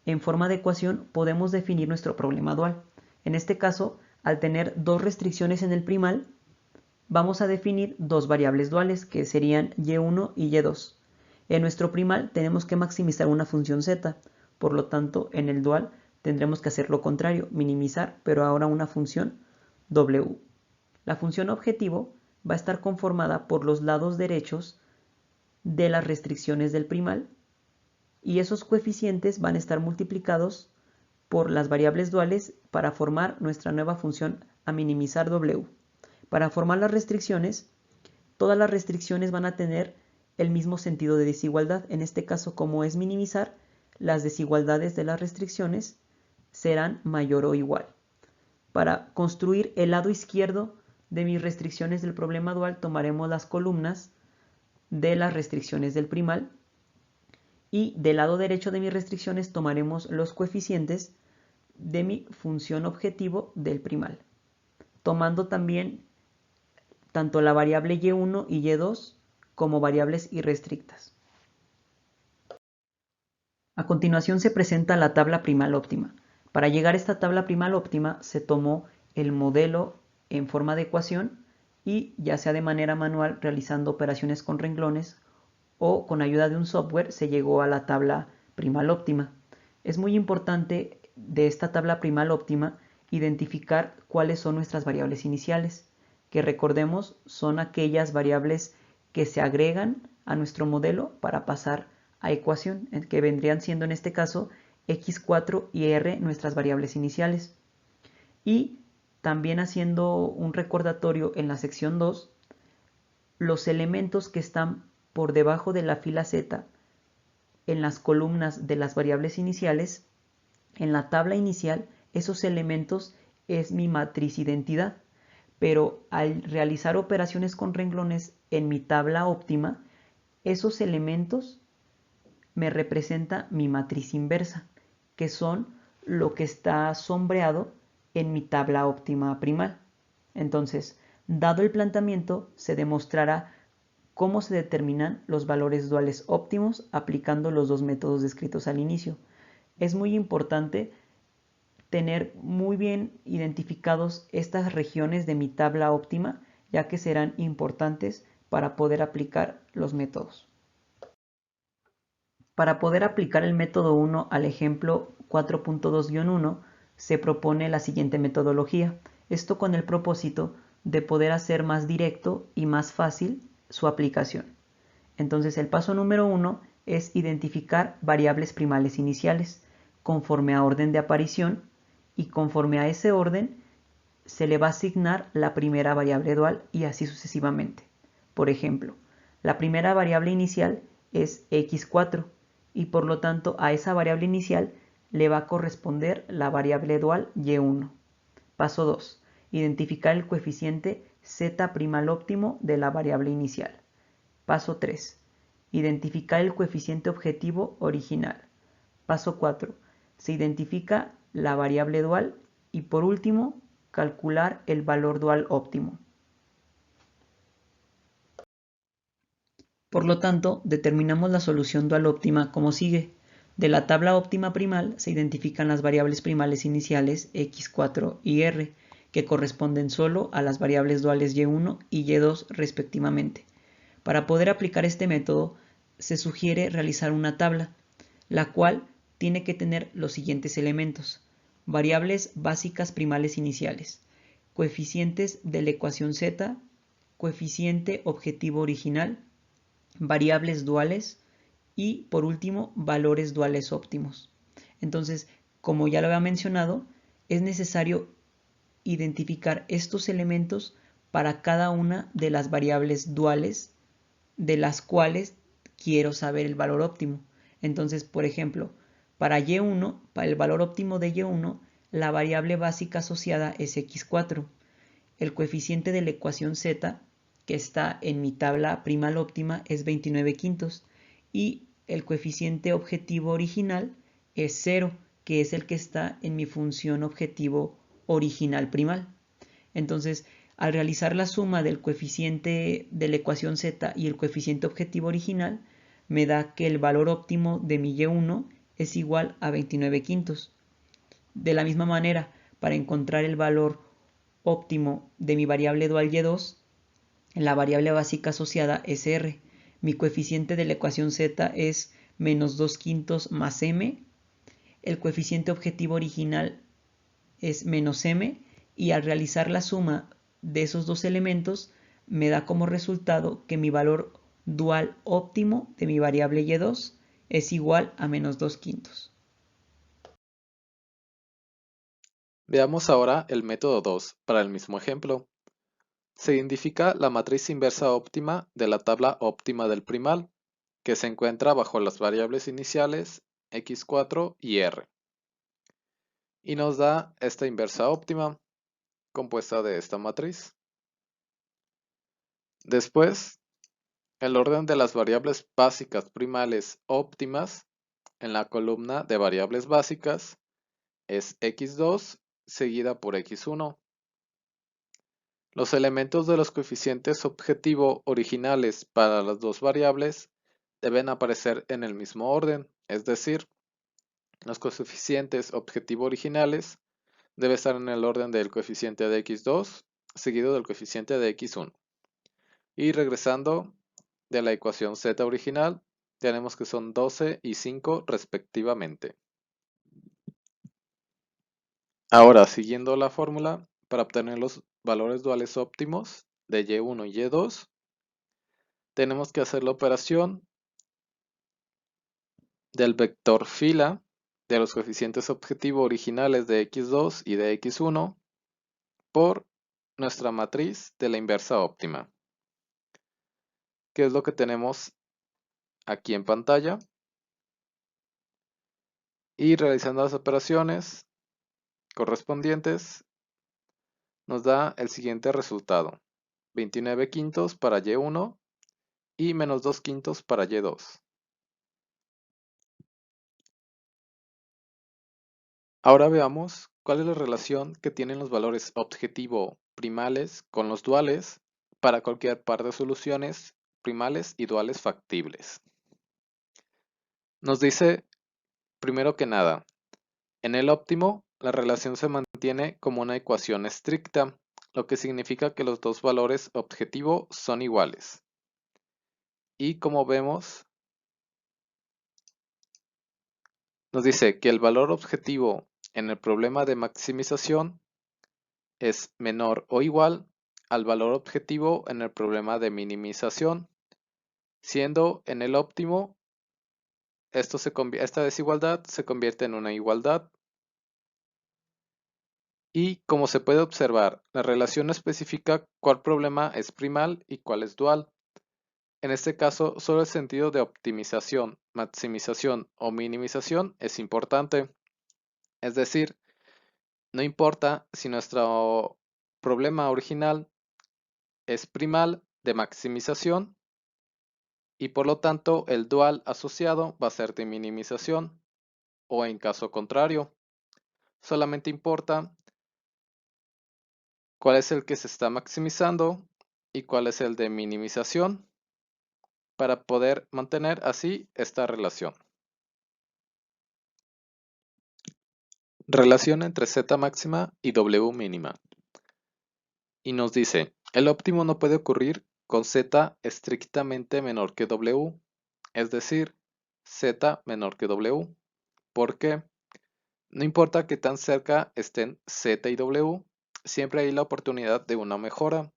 en forma de ecuación podemos definir nuestro problema dual. En este caso, al tener dos restricciones en el primal, vamos a definir dos variables duales que serían y1 y y2. En nuestro primal tenemos que maximizar una función z, por lo tanto en el dual tendremos que hacer lo contrario, minimizar, pero ahora una función w. La función objetivo va a estar conformada por los lados derechos de las restricciones del primal y esos coeficientes van a estar multiplicados por las variables duales para formar nuestra nueva función a minimizar W. Para formar las restricciones, todas las restricciones van a tener el mismo sentido de desigualdad. En este caso, como es minimizar, las desigualdades de las restricciones serán mayor o igual. Para construir el lado izquierdo de mis restricciones del problema dual, tomaremos las columnas de las restricciones del primal y del lado derecho de mis restricciones tomaremos los coeficientes de mi función objetivo del primal, tomando también tanto la variable y1 y y2 como variables irrestrictas. A continuación se presenta la tabla primal óptima. Para llegar a esta tabla primal óptima se tomó el modelo en forma de ecuación y ya sea de manera manual realizando operaciones con renglones o con ayuda de un software se llegó a la tabla primal óptima. Es muy importante de esta tabla primal óptima identificar cuáles son nuestras variables iniciales, que recordemos son aquellas variables que se agregan a nuestro modelo para pasar a ecuación, que vendrían siendo en este caso x4 y r nuestras variables iniciales. Y también haciendo un recordatorio en la sección 2, los elementos que están por debajo de la fila z en las columnas de las variables iniciales, en la tabla inicial, esos elementos es mi matriz identidad, pero al realizar operaciones con renglones en mi tabla óptima, esos elementos me representa mi matriz inversa, que son lo que está sombreado en mi tabla óptima primal. Entonces, dado el planteamiento, se demostrará cómo se determinan los valores duales óptimos aplicando los dos métodos descritos al inicio. Es muy importante tener muy bien identificados estas regiones de mi tabla óptima, ya que serán importantes para poder aplicar los métodos. Para poder aplicar el método 1 al ejemplo 4.2-1, se propone la siguiente metodología. Esto con el propósito de poder hacer más directo y más fácil su aplicación. Entonces el paso número 1 es identificar variables primales iniciales conforme a orden de aparición y conforme a ese orden se le va a asignar la primera variable dual y así sucesivamente. Por ejemplo, la primera variable inicial es x4 y por lo tanto a esa variable inicial le va a corresponder la variable dual y1. Paso 2. Identificar el coeficiente z primal óptimo de la variable inicial. Paso 3. Identificar el coeficiente objetivo original. Paso 4. Se identifica la variable dual y por último, calcular el valor dual óptimo. Por lo tanto, determinamos la solución dual óptima como sigue. De la tabla óptima primal se identifican las variables primales iniciales x4 y r, que corresponden solo a las variables duales y1 y y2 respectivamente. Para poder aplicar este método, se sugiere realizar una tabla, la cual tiene que tener los siguientes elementos: variables básicas primales iniciales, coeficientes de la ecuación z, coeficiente objetivo original, variables duales y por último valores duales óptimos. Entonces, como ya lo había mencionado, es necesario identificar estos elementos para cada una de las variables duales de las cuales quiero saber el valor óptimo. Entonces, por ejemplo, para y1, para el valor óptimo de y1, la variable básica asociada es x4. El coeficiente de la ecuación z, que está en mi tabla primal óptima, es 29/5 y el coeficiente objetivo original es 0, que es el que está en mi función objetivo original primal. Entonces, al realizar la suma del coeficiente de la ecuación z y el coeficiente objetivo original, me da que el valor óptimo de mi y1 es igual a 29/5. De la misma manera, para encontrar el valor óptimo de mi variable dual y2, la variable básica asociada es r. Mi coeficiente de la ecuación z es menos 2/5 más m. El coeficiente objetivo original es menos m. Y al realizar la suma de esos dos elementos, me da como resultado que mi valor dual óptimo de mi variable y2 es igual a menos 2/5. Veamos ahora el método 2 para el mismo ejemplo. Se identifica la matriz inversa óptima de la tabla óptima del primal, que se encuentra bajo las variables iniciales x4 y r. Y nos da esta inversa óptima, compuesta de esta matriz. Después, el orden de las variables básicas primales óptimas en la columna de variables básicas es x2 seguida por x1. Los elementos de los coeficientes objetivo originales para las dos variables deben aparecer en el mismo orden, es decir, los coeficientes objetivo originales deben estar en el orden del coeficiente de x2 seguido del coeficiente de x1. Y regresando de la ecuación z original, tenemos que son 12 y 5 respectivamente. Ahora, siguiendo la fórmula, para obtener los valores duales óptimos de y1 y y2, tenemos que hacer la operación del vector fila de los coeficientes objetivo originales de x2 y de x1 por nuestra matriz de la inversa óptima, que es lo que tenemos aquí en pantalla. Y realizando las operaciones correspondientes, nos da el siguiente resultado: 29 quintos para y1 y menos 2 quintos para y2. Ahora veamos cuál es la relación que tienen los valores objetivo primales con los duales para cualquier par de soluciones primales y duales factibles. Nos dice, primero que nada, en el óptimo la relación se mantiene como una ecuación estricta, lo que significa que los dos valores objetivo son iguales. Y como vemos, nos dice que el valor objetivo en el problema de maximización es menor o igual al valor objetivo en el problema de minimización, siendo en el óptimo esta desigualdad se convierte en una igualdad. Y como se puede observar, la relación no especifica cuál problema es primal y cuál es dual. En este caso, solo el sentido de optimización, maximización o minimización es importante. Es decir, no importa si nuestro problema original es primal de maximización y por lo tanto el dual asociado va a ser de minimización, o en caso contrario, solamente importa cuál es el que se está maximizando y cuál es el de minimización para poder mantener así esta relación. Relación entre z máxima y w mínima. Y nos dice, el óptimo no puede ocurrir con z estrictamente menor que w, es decir, z menor que w. ¿Por qué? No importa que tan cerca estén z y w, siempre hay la oportunidad de una mejora,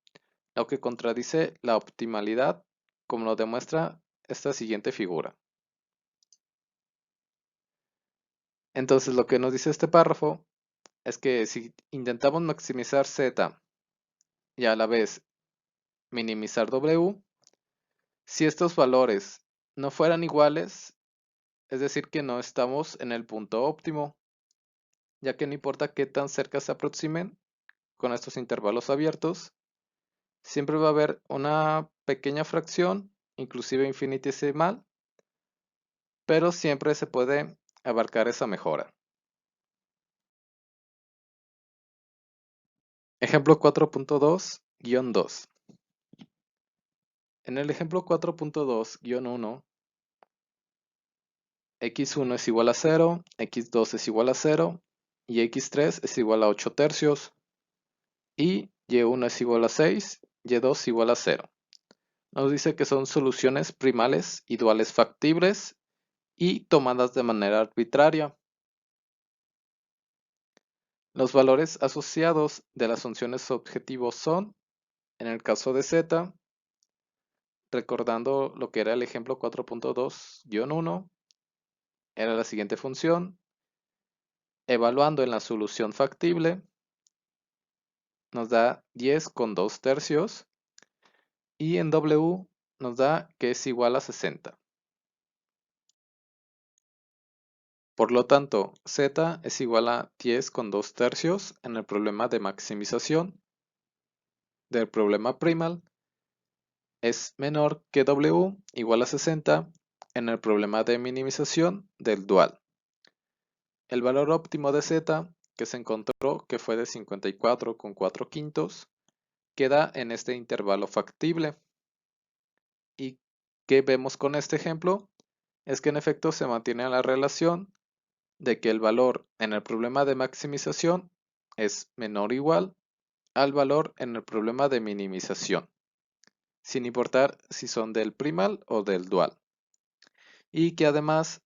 lo que contradice la optimalidad, como lo demuestra esta siguiente figura. Entonces lo que nos dice este párrafo es que si intentamos maximizar z y a la vez minimizar w, si estos valores no fueran iguales, es decir que no estamos en el punto óptimo, ya que no importa qué tan cerca se aproximen con estos intervalos abiertos, siempre va a haber una pequeña fracción, inclusive infinitesimal, pero siempre se puede abarcar esa mejora. Ejemplo 4.2-2. En el ejemplo 4.2-1, x1 es igual a 0, x2 es igual a 0 y x3 es igual a 8 tercios y y1 es igual a 6, y2 igual a 0. Nos dice que son soluciones primales y duales factibles y tomadas de manera arbitraria. Los valores asociados de las funciones objetivos son, en el caso de z, recordando lo que era el ejemplo 4.2-1, era la siguiente función. Evaluando en la solución factible, nos da 10,2 y en W nos da que es igual a 60. Por lo tanto, Z es igual a 10,2 en el problema de maximización del problema primal, es menor que W igual a 60 en el problema de minimización del dual. El valor óptimo de Z, que se encontró que fue de 54,4/5, queda en este intervalo factible. ¿Y qué vemos con este ejemplo? Es que en efecto se mantiene la relación de que el valor en el problema de maximización es menor o igual al valor en el problema de minimización, sin importar si son del primal o del dual. Y que además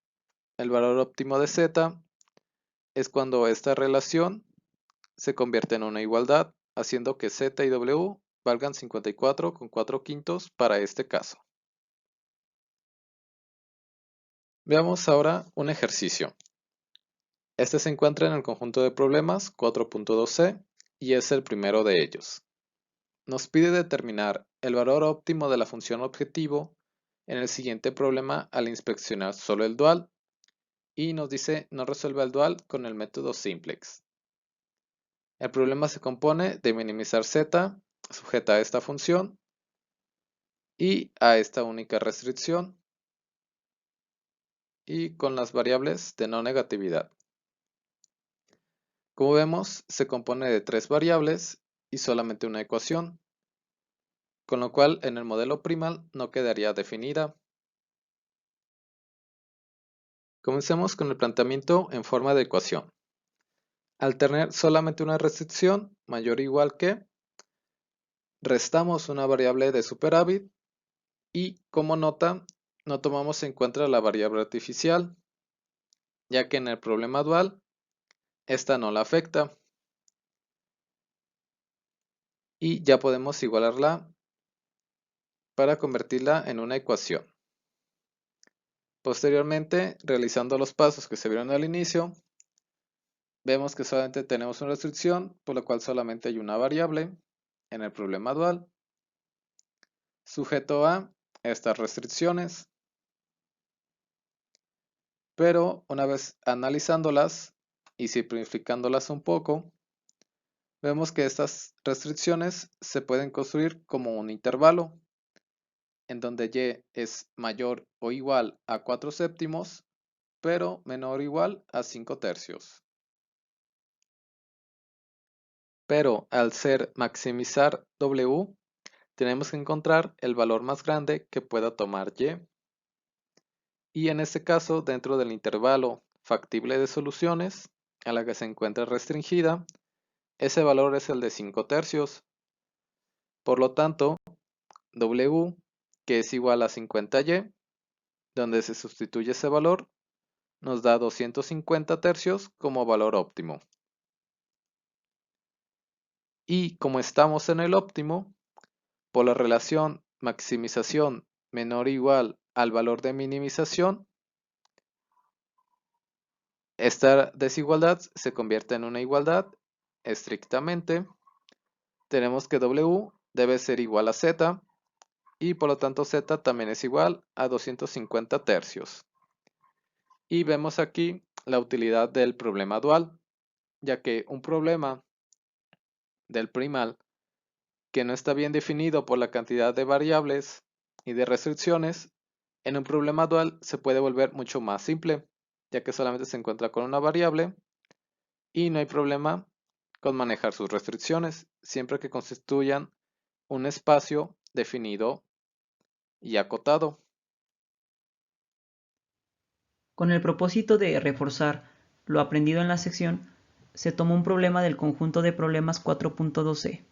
el valor óptimo de Z es cuando esta relación se convierte en una igualdad, haciendo que Z y W valgan 54,4/5 para este caso. Veamos ahora un ejercicio. Este se encuentra en el conjunto de problemas 4.2c y es el primero de ellos. Nos pide determinar el valor óptimo de la función objetivo en el siguiente problema al inspeccionar solo el dual y nos dice no resuelva el dual con el método simplex. El problema se compone de minimizar z sujeta a esta función y a esta única restricción y con las variables de no negatividad. Como vemos, se compone de 3 variables y solamente una ecuación, con lo cual en el modelo primal no quedaría definida. Comencemos con el planteamiento en forma de ecuación. Al tener solamente una restricción mayor o igual que, restamos una variable de superávit y como nota no tomamos en cuenta la variable artificial, ya que en el problema dual esta no la afecta. Y ya podemos igualarla para convertirla en una ecuación. Posteriormente, realizando los pasos que se vieron al inicio, vemos que solamente tenemos una restricción, por lo cual solamente hay una variable en el problema dual, sujeto a estas restricciones. Pero una vez analizándolas y simplificándolas un poco, vemos que estas restricciones se pueden construir como un intervalo, en donde y es mayor o igual a 4/7, pero menor o igual a 5/3. Pero al ser maximizar W, tenemos que encontrar el valor más grande que pueda tomar y. Y en este caso, dentro del intervalo factible de soluciones, a la que se encuentra restringida, ese valor es el de 5/3. Por lo tanto, W, que es igual a 50y, donde se sustituye ese valor, nos da 250/3 como valor óptimo. Y como estamos en el óptimo, por la relación maximización menor o igual al valor de minimización, esta desigualdad se convierte en una igualdad estrictamente. Tenemos que W debe ser igual a Z y por lo tanto Z también es igual a 250/3. Y vemos aquí la utilidad del problema dual, ya que un problema del primal que no está bien definido por la cantidad de variables y de restricciones, en un problema dual se puede volver mucho más simple, ya que solamente se encuentra con una variable y no hay problema con manejar sus restricciones, siempre que constituyan un espacio definido y acotado. Con el propósito de reforzar lo aprendido en la sección, se tomó un problema del conjunto de problemas 4.2c.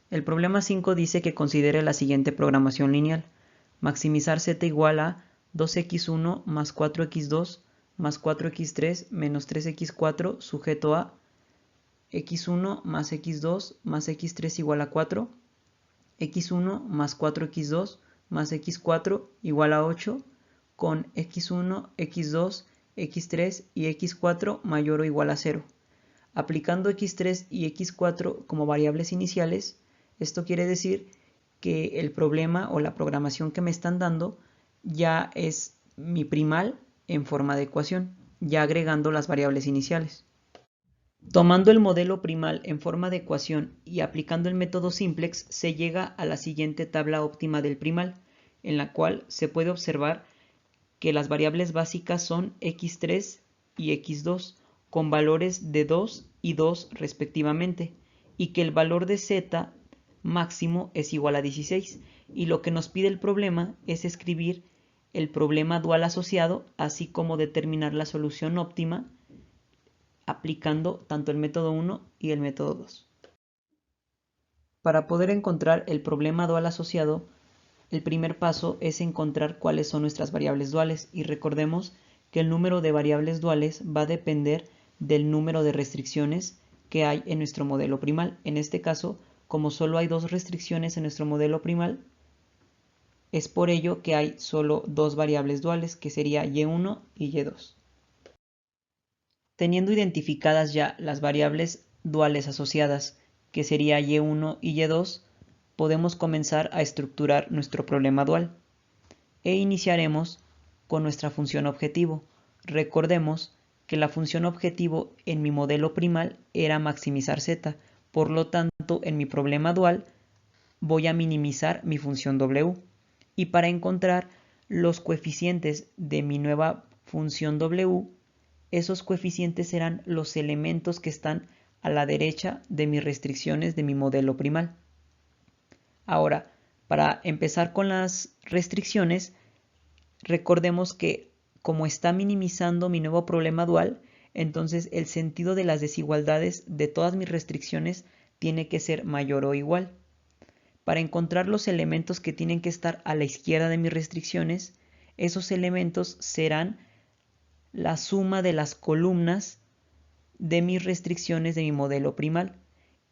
El problema 5 dice que considere la siguiente programación lineal: maximizar z igual a 2x1 más 4x2 más 4x3 menos 3x4 sujeto a x1 más x2 más x3 igual a 4, x1 más 4x2 más x4 igual a 8, con x1, x2 x3 y x4 mayor o igual a 0. Aplicando x3 y x4 como variables iniciales, esto quiere decir que el problema o la programación que me están dando ya es mi primal en forma de ecuación, ya agregando las variables iniciales. Tomando el modelo primal en forma de ecuación y aplicando el método simplex, se llega a la siguiente tabla óptima del primal, en la cual se puede observar que las variables básicas son x3 y x2, con valores de 2 y 2 respectivamente, y que el valor de z máximo es igual a 16, y lo que nos pide el problema es escribir el problema dual asociado, así como determinar la solución óptima aplicando tanto el método 1 y el método 2. Para poder encontrar el problema dual asociado, el primer paso es encontrar cuáles son nuestras variables duales, y recordemos que el número de variables duales va a depender del número de restricciones que hay en nuestro modelo primal. En este caso, como solo hay dos restricciones en nuestro modelo primal, es por ello que hay solo dos variables duales, que sería y1 y y2. Teniendo identificadas ya las variables duales asociadas, que sería y1 y y2, podemos comenzar a estructurar nuestro problema dual. E iniciaremos con nuestra función objetivo. Recordemos que la función objetivo en mi modelo primal era maximizar z, por lo tanto en mi problema dual voy a minimizar mi función w. Y para encontrar los coeficientes de mi nueva función w, esos coeficientes serán los elementos que están a la derecha de mis restricciones de mi modelo primal. Ahora, para empezar con las restricciones, recordemos que como está minimizando mi nuevo problema dual, entonces el sentido de las desigualdades de todas mis restricciones tiene que ser mayor o igual. Para encontrar los elementos que tienen que estar a la izquierda de mis restricciones, esos elementos serán la suma de las columnas de mis restricciones de mi modelo primal,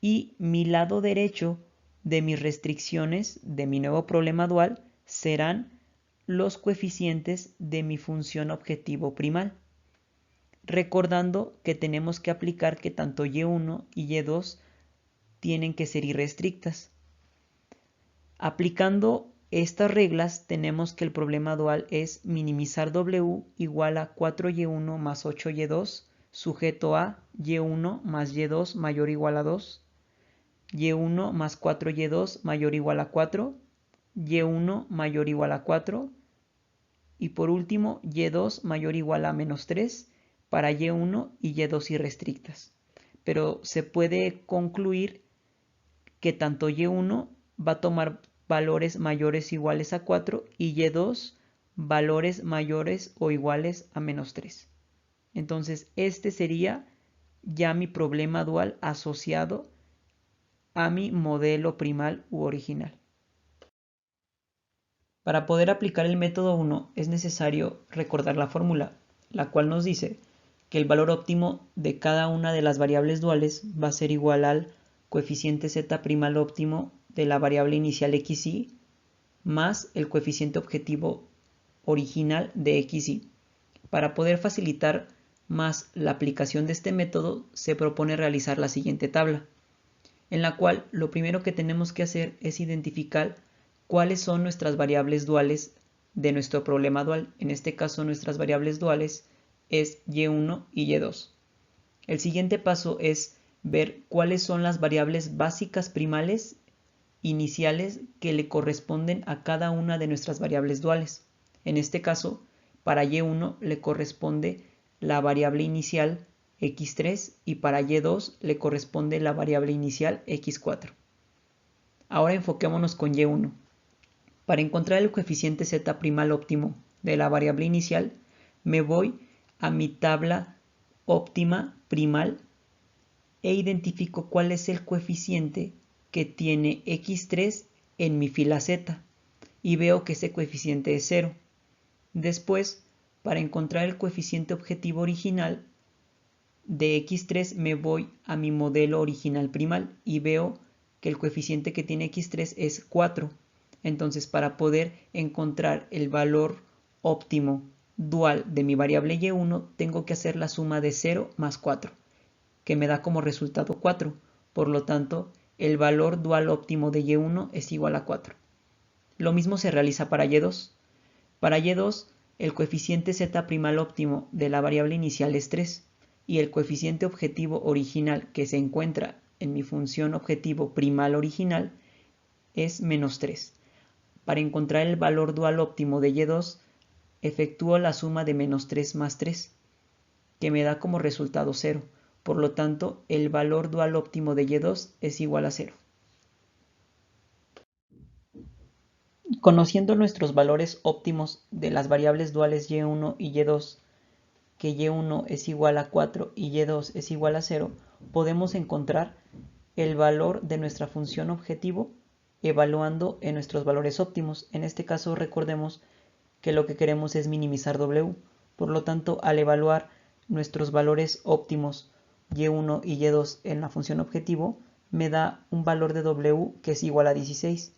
y mi lado derecho de mis restricciones de mi nuevo problema dual serán los coeficientes de mi función objetivo primal. Recordando que tenemos que aplicar que tanto y1 y y2 tienen que ser irrestrictas. Aplicando estas reglas tenemos que el problema dual es minimizar w igual a 4y1 más 8y2 sujeto a y1 más y2 mayor o igual a 2, y1 más 4y2 mayor o igual a 4, y1 mayor o igual a 4, y por último y2 mayor o igual a menos 3 para y1 y y2 irrestrictas. Pero se puede concluir que tanto y1 va a tomar valores mayores o iguales a 4 y y2 valores mayores o iguales a menos 3. Entonces este sería ya mi problema dual asociado a mi modelo primal u original. Para poder aplicar el método 1 es necesario recordar la fórmula, la cual nos dice que el valor óptimo de cada una de las variables duales va a ser igual al coeficiente z primal óptimo de la variable inicial xy más el coeficiente objetivo original de xy. Para poder facilitar más la aplicación de este método, se propone realizar la siguiente tabla, en la cual lo primero que tenemos que hacer es identificar cuáles son nuestras variables duales de nuestro problema dual. En este caso nuestras variables duales es y1 y y2. El siguiente paso es ver cuáles son las variables básicas primales iniciales que le corresponden a cada una de nuestras variables duales. En este caso, para y1 le corresponde la variable inicial x3 y para y2 le corresponde la variable inicial x4. Ahora enfoquémonos con y1. Para encontrar el coeficiente z primal óptimo de la variable inicial, me voy a mi tabla óptima primal e identifico cuál es el coeficiente que tiene x3 en mi fila z y veo que ese coeficiente es 0. Después, para encontrar el coeficiente objetivo original de x3 me voy a mi modelo original primal y veo que el coeficiente que tiene x3 es 4. Entonces, para poder encontrar el valor óptimo dual de mi variable y1 tengo que hacer la suma de 0 más 4, que me da como resultado 4. Por lo tanto, el valor dual óptimo de y1 es igual a 4. Lo mismo se realiza para y2. Para y2, el coeficiente z' óptimo de la variable inicial es 3 y el coeficiente objetivo original que se encuentra en mi función objetivo primal original es menos 3. Para encontrar el valor dual óptimo de y2, efectúo la suma de menos 3 más 3, que me da como resultado 0. Por lo tanto, el valor dual óptimo de y2 es igual a 0. Conociendo nuestros valores óptimos de las variables duales y1 y y2, que y1 es igual a 4 y y2 es igual a 0, podemos encontrar el valor de nuestra función objetivo evaluando en nuestros valores óptimos. En este caso, recordemos que lo que queremos es minimizar W. Por lo tanto, al evaluar nuestros valores óptimos y1 y y2 en la función objetivo, me da un valor de W que es igual a 16.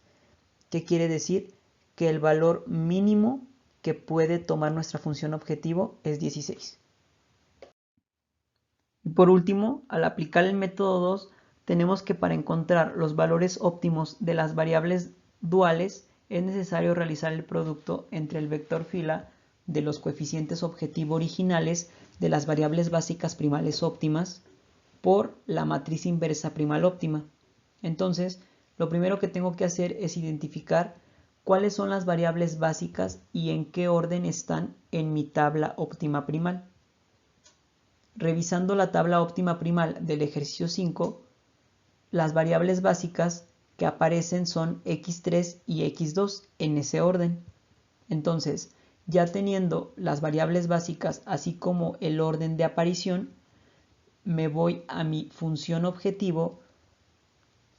¿Qué quiere decir? Que el valor mínimo que puede tomar nuestra función objetivo es 16. Y por último, al aplicar el método 2, tenemos que para encontrar los valores óptimos de las variables duales es necesario realizar el producto entre el vector fila de los coeficientes objetivo originales de las variables básicas primales óptimas por la matriz inversa primal óptima. Entonces, lo primero que tengo que hacer es identificar cuáles son las variables básicas y en qué orden están en mi tabla óptima primal. Revisando la tabla óptima primal del ejercicio 5, las variables básicas que aparecen son x3 y x2 en ese orden. Entonces, ya teniendo las variables básicas así como el orden de aparición, me voy a mi función objetivo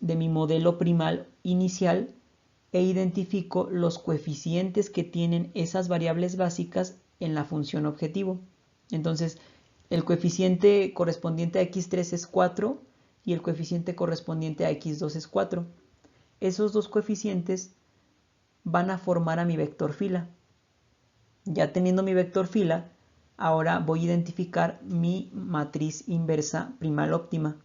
de mi modelo primal inicial e identifico los coeficientes que tienen esas variables básicas en la función objetivo. Entonces, el coeficiente correspondiente a x3 es 4 y el coeficiente correspondiente a x2 es 4. Esos dos coeficientes van a formar a mi vector fila. Ya teniendo mi vector fila, ahora voy a identificar mi matriz inversa primal óptima.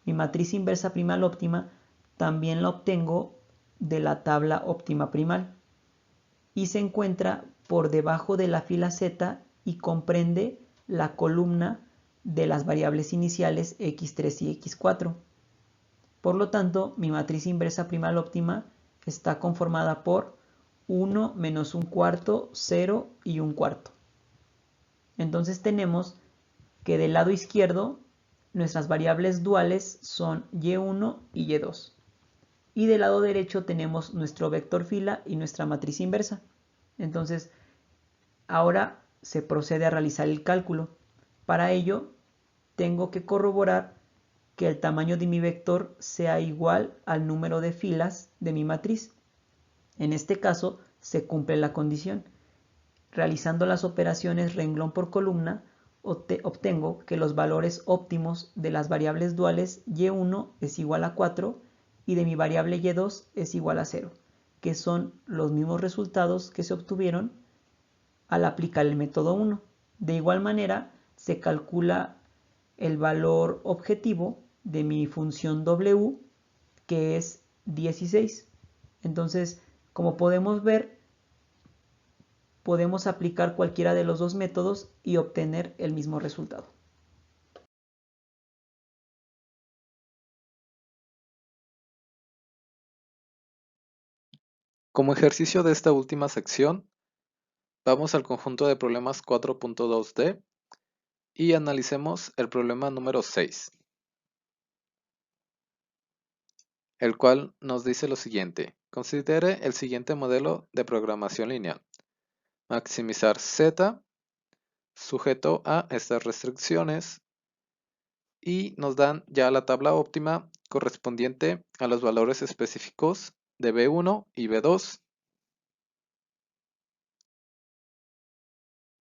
Mi matriz inversa primal óptima también la obtengo de la tabla óptima primal y se encuentra por debajo de la fila z y comprende la columna de las variables iniciales x3 y x4. Por lo tanto, mi matriz inversa primal óptima está conformada por 1 menos 1/4, 0 y 1/4. Entonces tenemos que del lado izquierdo nuestras variables duales son y1 y y2. Y del lado derecho tenemos nuestro vector fila y nuestra matriz inversa. Entonces, ahora se procede a realizar el cálculo. Para ello, tengo que corroborar que el tamaño de mi vector sea igual al número de filas de mi matriz. En este caso, se cumple la condición. Realizando las operaciones renglón por columna, obtengo que los valores óptimos de las variables duales y1 es igual a 4 y de mi variable y2 es igual a 0, que son los mismos resultados que se obtuvieron al aplicar el método 1. De igual manera, se calcula el valor objetivo de mi función w, que es 16. Entonces, como podemos ver, podemos aplicar cualquiera de los dos métodos y obtener el mismo resultado. Como ejercicio de esta última sección, vamos al conjunto de problemas 4.2d y analicemos el problema número 6, el cual nos dice lo siguiente. Considere el siguiente modelo de programación lineal. Maximizar z sujeto a estas restricciones y nos dan ya la tabla óptima correspondiente a los valores específicos de B1 y B2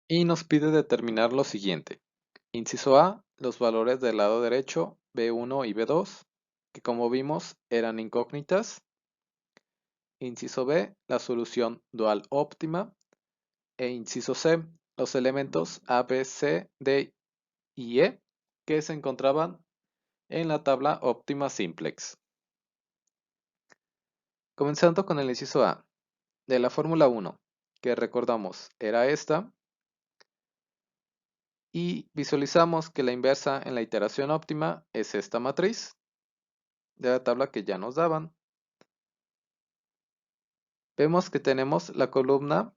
y nos pide determinar lo siguiente. Inciso A, los valores del lado derecho B1 y B2, que como vimos eran incógnitas. Inciso B, la solución dual óptima. E inciso C, los elementos A, B, C, D y E que se encontraban en la tabla óptima simplex. Comenzando con el inciso A, de la fórmula 1, que recordamos era esta, y visualizamos que la inversa en la iteración óptima es esta matriz de la tabla que ya nos daban. Vemos que tenemos la columna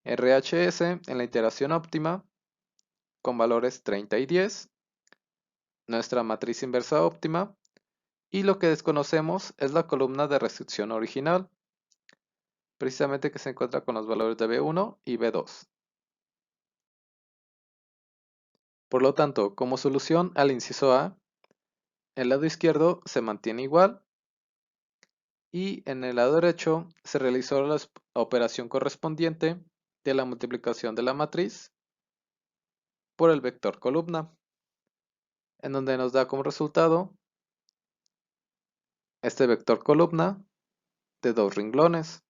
RHS en la iteración óptima con valores 30 y 10, nuestra matriz inversa óptima, y lo que desconocemos es la columna de restricción original, precisamente que se encuentra con los valores de B1 y B2. Por lo tanto, como solución al inciso A, el lado izquierdo se mantiene igual y en el lado derecho se realizó la operación correspondiente de la multiplicación de la matriz por el vector columna, en donde nos da como resultado este vector columna de 2 renglones.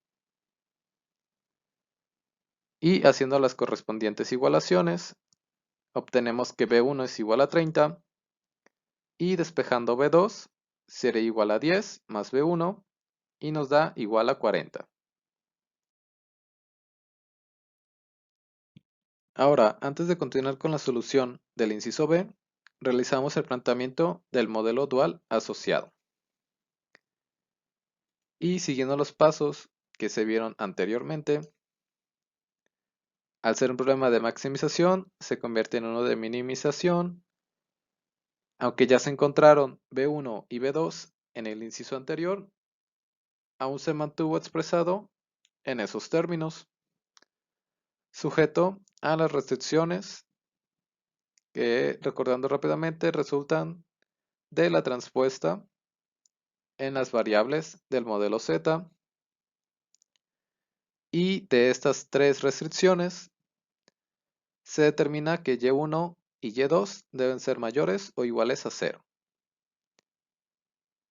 Y haciendo las correspondientes igualaciones, obtenemos que B1 es igual a 30 y despejando B2 será igual a 10 más B1 y nos da igual a 40. Ahora, antes de continuar con la solución del inciso B, realizamos el planteamiento del modelo dual asociado. Y siguiendo los pasos que se vieron anteriormente, al ser un problema de maximización, se convierte en uno de minimización. Aunque ya se encontraron B1 y B2 en el inciso anterior, aún se mantuvo expresado en esos términos, sujeto a las restricciones que, recordando rápidamente, resultan de la transpuesta en las variables del modelo Z, y de estas tres restricciones se determina que Y1 y Y2 deben ser mayores o iguales a 0.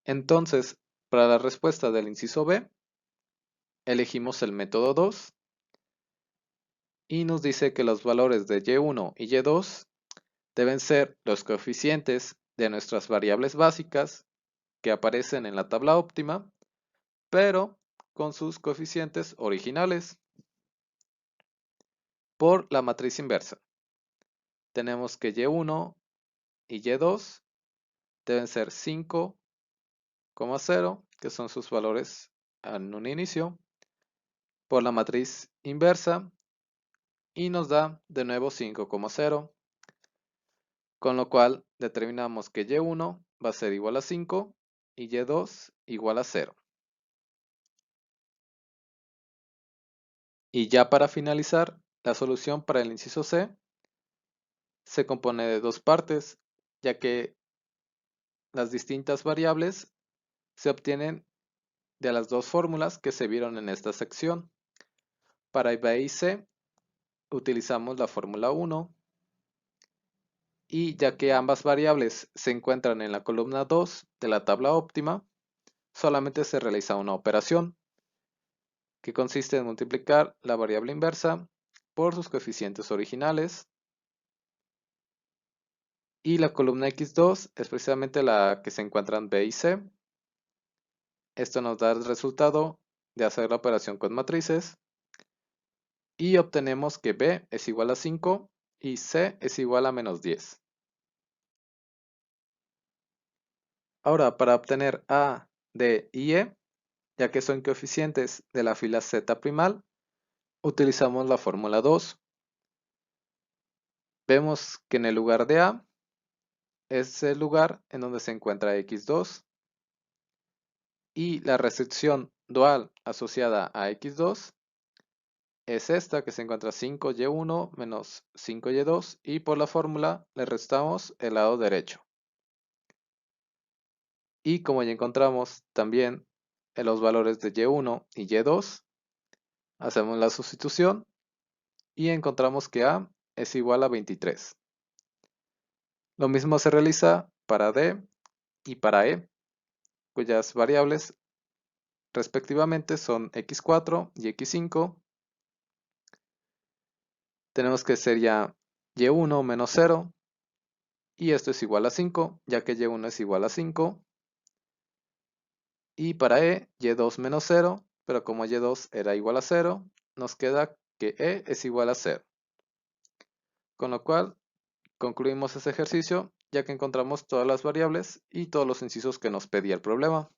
Entonces, para la respuesta del inciso B, elegimos el método 2 y nos dice que los valores de Y1 y Y2 deben ser los coeficientes de nuestras variables básicas que aparecen en la tabla óptima, pero con sus coeficientes originales por la matriz inversa. Tenemos que Y1 y Y2 deben ser 5,0, que son sus valores en un inicio, por la matriz inversa, y nos da de nuevo 5,0, con lo cual determinamos que Y1 va a ser igual a 5 y Y2 igual a 0. Y ya para finalizar, la solución para el inciso C se compone de dos partes, ya que las distintas variables se obtienen de las dos fórmulas que se vieron en esta sección. Para B y C utilizamos la fórmula 1, y ya que ambas variables se encuentran en la columna 2 de la tabla óptima, solamente se realiza una operación, que consiste en multiplicar la variable inversa por sus coeficientes originales, y la columna x2 es precisamente la que se encuentran B y C. Esto nos da el resultado de hacer la operación con matrices y obtenemos que B es igual a 5 y C es igual a menos 10. Ahora, para obtener A, D y E, ya que son coeficientes de la fila Z primal, utilizamos la fórmula 2. Vemos que en el lugar de A es el lugar en donde se encuentra x2, y la restricción dual asociada a x2 es esta, que se encuentra 5y1 menos 5y2, y por la fórmula le restamos el lado derecho. Y como ya encontramos también los valores de y1 y y2, hacemos la sustitución y encontramos que A es igual a 23. Lo mismo se realiza para D y para E, cuyas variables respectivamente son x4 y x5, tenemos que ser ya y1 menos 0, y esto es igual a 5, ya que y1 es igual a 5. Y para y2 menos 0, pero como y2 era igual a 0, nos queda que es igual a 0. Con lo cual, concluimos ese ejercicio, ya que encontramos todas las variables y todos los incisos que nos pedía el problema.